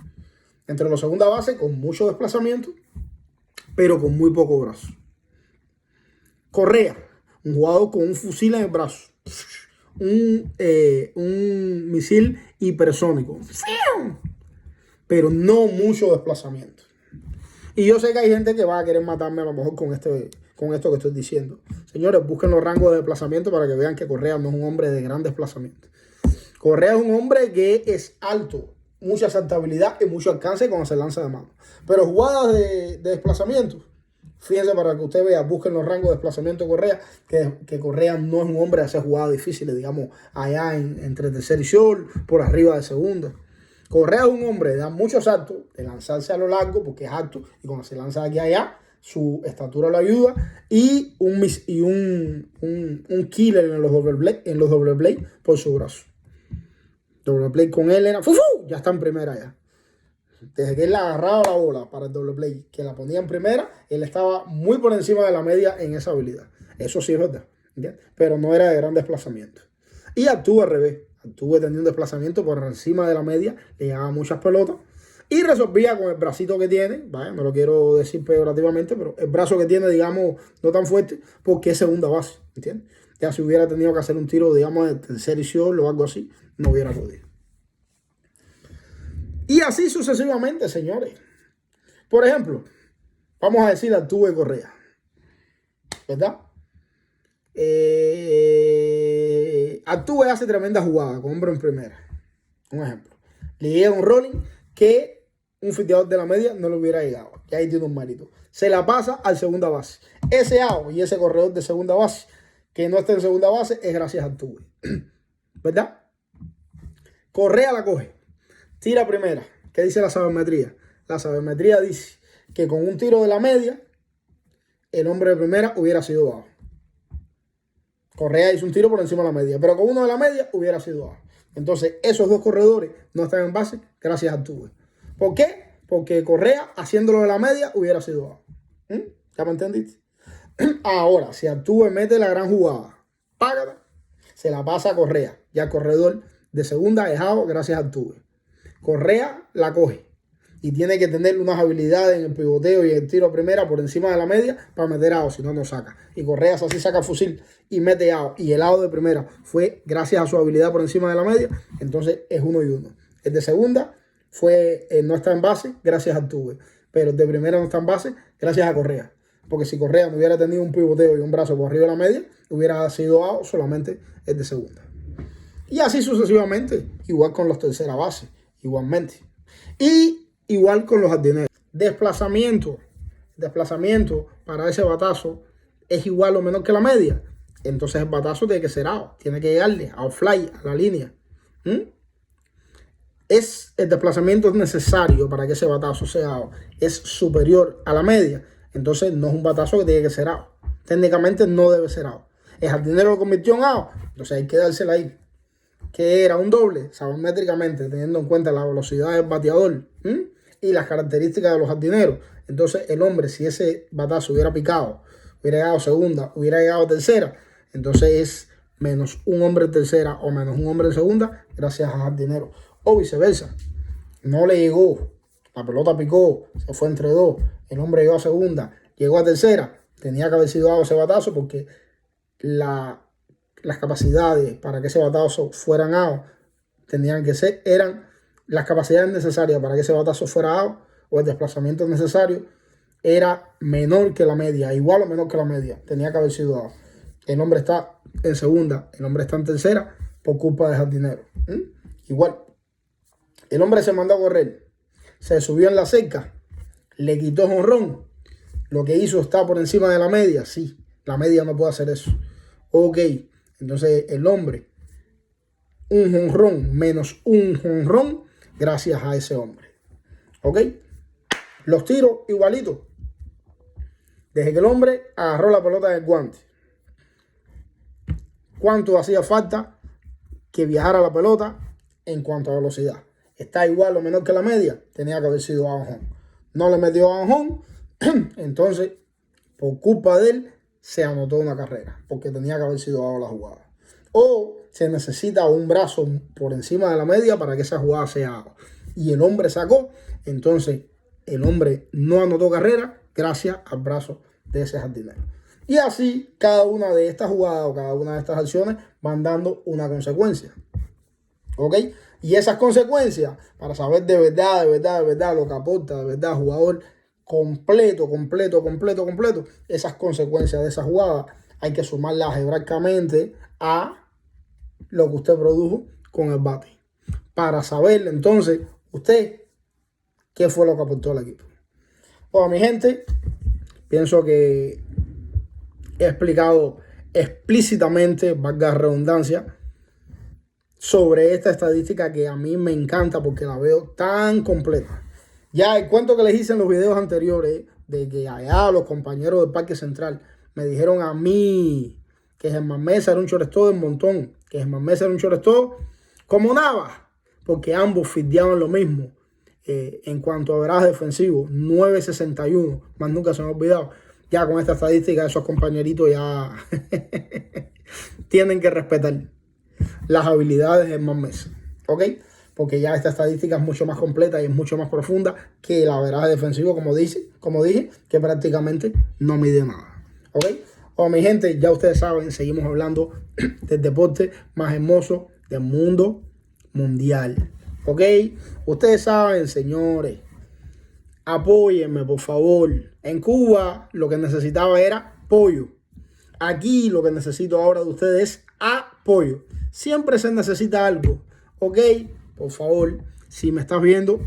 Entre los segunda base con mucho desplazamiento, pero con muy poco brazo. Correa, un jugador con un fusil en el brazo. Un misil hipersónico. Pero no mucho desplazamiento. Y yo sé que hay gente que va a querer matarme a lo mejor con esto que estoy diciendo. Señores, busquen los rangos de desplazamiento para que vean que Correa no es un hombre de gran desplazamiento. Correa es un hombre que es alto, mucha saltabilidad y mucho alcance cuando se lanza de mano. Pero jugadas de desplazamiento, fíjense, para que usted vea, busquen los rangos de desplazamiento de Correa, que Correa no es un hombre de hacer jugadas difíciles, digamos, allá entre tercer y short, por arriba de segunda. Correa es un hombre de dar muchos saltos, de lanzarse a lo largo, porque es alto, y cuando se lanza de aquí a allá, su estatura lo ayuda, y un killer en los doble play por su brazo. Doble play con él era, ¡fu! Ya está en primera ya. Desde que él le agarraba la bola para el doble play, que la ponía en primera, él estaba muy por encima de la media en esa habilidad. Eso sí es verdad, ¿entiendes? Pero no era de gran desplazamiento. Y Altuve al revés. Altuve tenía un desplazamiento por encima de la media, le llevaba muchas pelotas y resolvía con el bracito que tiene, vaya, no lo quiero decir peyorativamente, pero el brazo que tiene, digamos, no tan fuerte, porque es segunda base, ¿entiendes? Ya si hubiera tenido que hacer un tiro, digamos, de tercer y o algo así, no hubiera podido. Y así sucesivamente, señores. Por ejemplo, vamos a decir Altuve Correa, ¿verdad? Altuve hace tremenda jugada con hombre en primera. Un ejemplo. Le llega un rolling que un fildeador de la media no le hubiera llegado. Y ahí tiene un mérito. Se la pasa al segunda base. Ese out y ese corredor de segunda base que no está en segunda base es gracias a Altuve. ¿Verdad? Correa la coge. Tira primera. ¿Qué dice la sabermetría? La sabermetría dice que con un tiro de la media, el hombre de primera hubiera sido bajo. Correa hizo un tiro por encima de la media, pero con uno de la media hubiera sido bajo. Entonces, esos dos corredores no están en base gracias a Altuve. ¿Por qué? Porque Correa, haciéndolo de la media, hubiera sido bajo. ¿Ya me entendiste? Ahora, si Altuve mete la gran jugada, págata, se la pasa a Correa. Ya el corredor de segunda dejado gracias a Altuve. Correa la coge y tiene que tener unas habilidades en el pivoteo y en el tiro a primera por encima de la media para meter out, si no, no saca. Y Correa así saca fusil y mete out. Y el out de primera fue gracias a su habilidad por encima de la media, entonces es 1-1. El de segunda fue, no está en base gracias a Altuve, pero el de primera no está en base gracias a Correa. Porque si Correa no hubiera tenido un pivoteo y un brazo por arriba de la media, hubiera sido out solamente el de segunda. Y así sucesivamente, igual con los tercera base, igualmente. Y igual con los jardineros. Desplazamiento para ese batazo es igual o menor que la media. Entonces el batazo tiene que ser out. Tiene que llegarle a fly, a la línea. El desplazamiento es necesario para que ese batazo sea out. Es superior a la media. Entonces no es un batazo que tiene que ser out. Técnicamente no debe ser out. El jardinero lo convirtió en out. Entonces hay que dársela ahí. Que era un doble, sabermétricamente, teniendo en cuenta la velocidad del bateador y las características de los jardineros. Entonces el hombre, si ese batazo hubiera picado, hubiera llegado segunda, hubiera llegado tercera, entonces es menos un hombre en tercera o menos un hombre en segunda gracias al jardinero. O viceversa, no le llegó, la pelota picó, se fue entre dos, el hombre llegó a segunda, llegó a tercera, tenía que haber sido dado ese batazo porque las capacidades para que ese batazo fuera out tenían que ser, eran las capacidades necesarias para que ese batazo fuera out, o el desplazamiento necesario era menor que la media, igual o menor que la media, tenía que haber sido out. El hombre está en segunda, el hombre está en tercera por culpa del jardinero. Igual, el hombre se mandó a correr, se subió en la cerca, le quitó jonrón, lo que hizo está por encima de la media, sí, la media no puede hacer eso. Ok, entonces el hombre, un jonrón menos un jonrón gracias a ese hombre. ¿Ok? Los tiros igualitos. Desde que el hombre agarró la pelota del guante. ¿Cuánto hacía falta que viajara la pelota en cuanto a velocidad? Está igual o menor que la media. Tenía que haber sido a home. No le metió a home. Entonces, por culpa de él, se anotó una carrera. Porque tenía que haber sido dado la jugada. O se necesita un brazo por encima de la media para que esa jugada sea out. Y el hombre sacó. Entonces, el hombre no anotó carrera gracias al brazo de ese jardinero. Y así, cada una de estas jugadas o cada una de estas acciones van dando una consecuencia. ¿Ok? Y esas consecuencias, para saber de verdad lo que aporta, de verdad, jugador completo, esas consecuencias de esa jugada hay que sumarlas algebraicamente a lo que usted produjo con el bate. Para saber entonces, usted, qué fue lo que aportó al equipo. Bueno, mi gente, pienso que he explicado explícitamente, valga la redundancia, sobre esta estadística que a mí me encanta porque la veo tan completa. Ya el cuento que les hice en los videos anteriores de que allá los compañeros del Parque Central me dijeron a mí que Germán Mesa era un shortstop del montón, que Germán Mesa era un shortstop como Nava, porque ambos fildeaban lo mismo. En cuanto a averaje defensivo, 9.61, más nunca se me ha olvidado. Ya con esta estadística, esos compañeritos ya tienen que respetar las habilidades de Germán Mesa, ¿ok? Porque ya esta estadística es mucho más completa y es mucho más profunda que el averaje defensivo, como dije, que prácticamente no mide nada, ¿ok? Bueno, mi gente, ya ustedes saben, seguimos hablando del deporte más hermoso del mundo mundial, ¿ok? Ustedes saben, señores, apóyenme, por favor. En Cuba lo que necesitaba era apoyo. Aquí lo que necesito ahora de ustedes es apoyo. Siempre se necesita algo, ¿ok? Por favor, si me estás viendo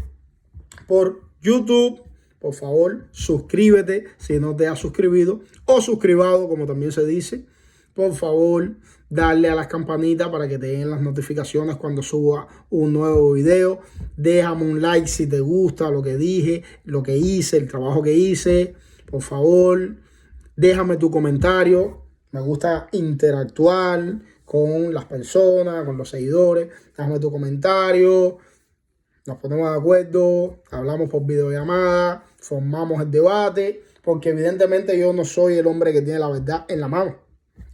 por YouTube, por favor, suscríbete si no te has suscribido o suscribado, como también se dice. Por favor, darle a las campanitas para que te den las notificaciones cuando suba un nuevo video. Déjame un like si te gusta lo que dije, lo que hice, el trabajo que hice. Por favor, déjame tu comentario. Me gusta interactuar con las personas, con los seguidores. Déjame tu comentario. Nos ponemos de acuerdo, hablamos por videollamada, formamos el debate, porque evidentemente yo no soy el hombre que tiene la verdad en la mano,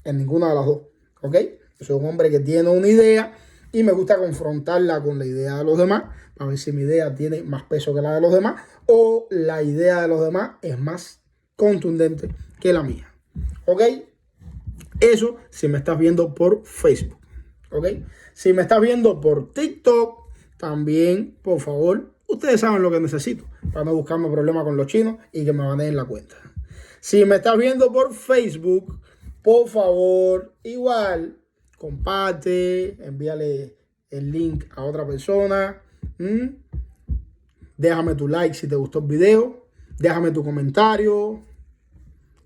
en ninguna de las dos, ¿ok? Yo soy un hombre que tiene una idea y me gusta confrontarla con la idea de los demás, para ver si mi idea tiene más peso que la de los demás o la idea de los demás es más contundente que la mía, ¿ok? Eso si me estás viendo por Facebook, ¿ok? Si me estás viendo por TikTok, también, por favor, ustedes saben lo que necesito para no buscarme problemas con los chinos y que me baneen la cuenta. Si me estás viendo por Facebook, por favor, igual, comparte, envíale el link a otra persona. Déjame tu like si te gustó el video. Déjame tu comentario.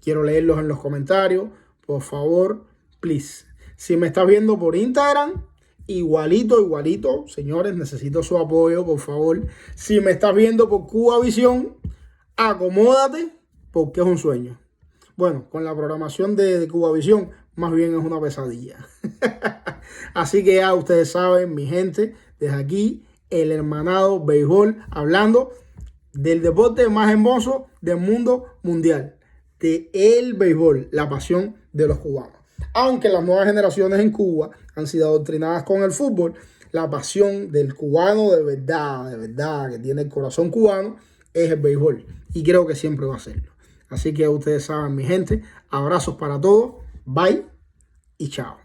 Quiero leerlos en los comentarios. Por favor, please. Si me estás viendo por Instagram, igualito, señores, necesito su apoyo, por favor. Si me estás viendo por Cubavisión, acomódate, porque es un sueño. Bueno, con la programación de Cubavisión, más bien es una pesadilla. Así que ya ustedes saben, mi gente, desde aquí, el hermanado béisbol, hablando del deporte más hermoso del mundo mundial, de el béisbol, la pasión de los cubanos. Aunque las nuevas generaciones en Cuba han sido adoctrinadas con el fútbol, la pasión del cubano de verdad, que tiene el corazón cubano, es el béisbol. Y creo que siempre va a serlo. Así que ustedes saben, mi gente, abrazos para todos, bye y chao.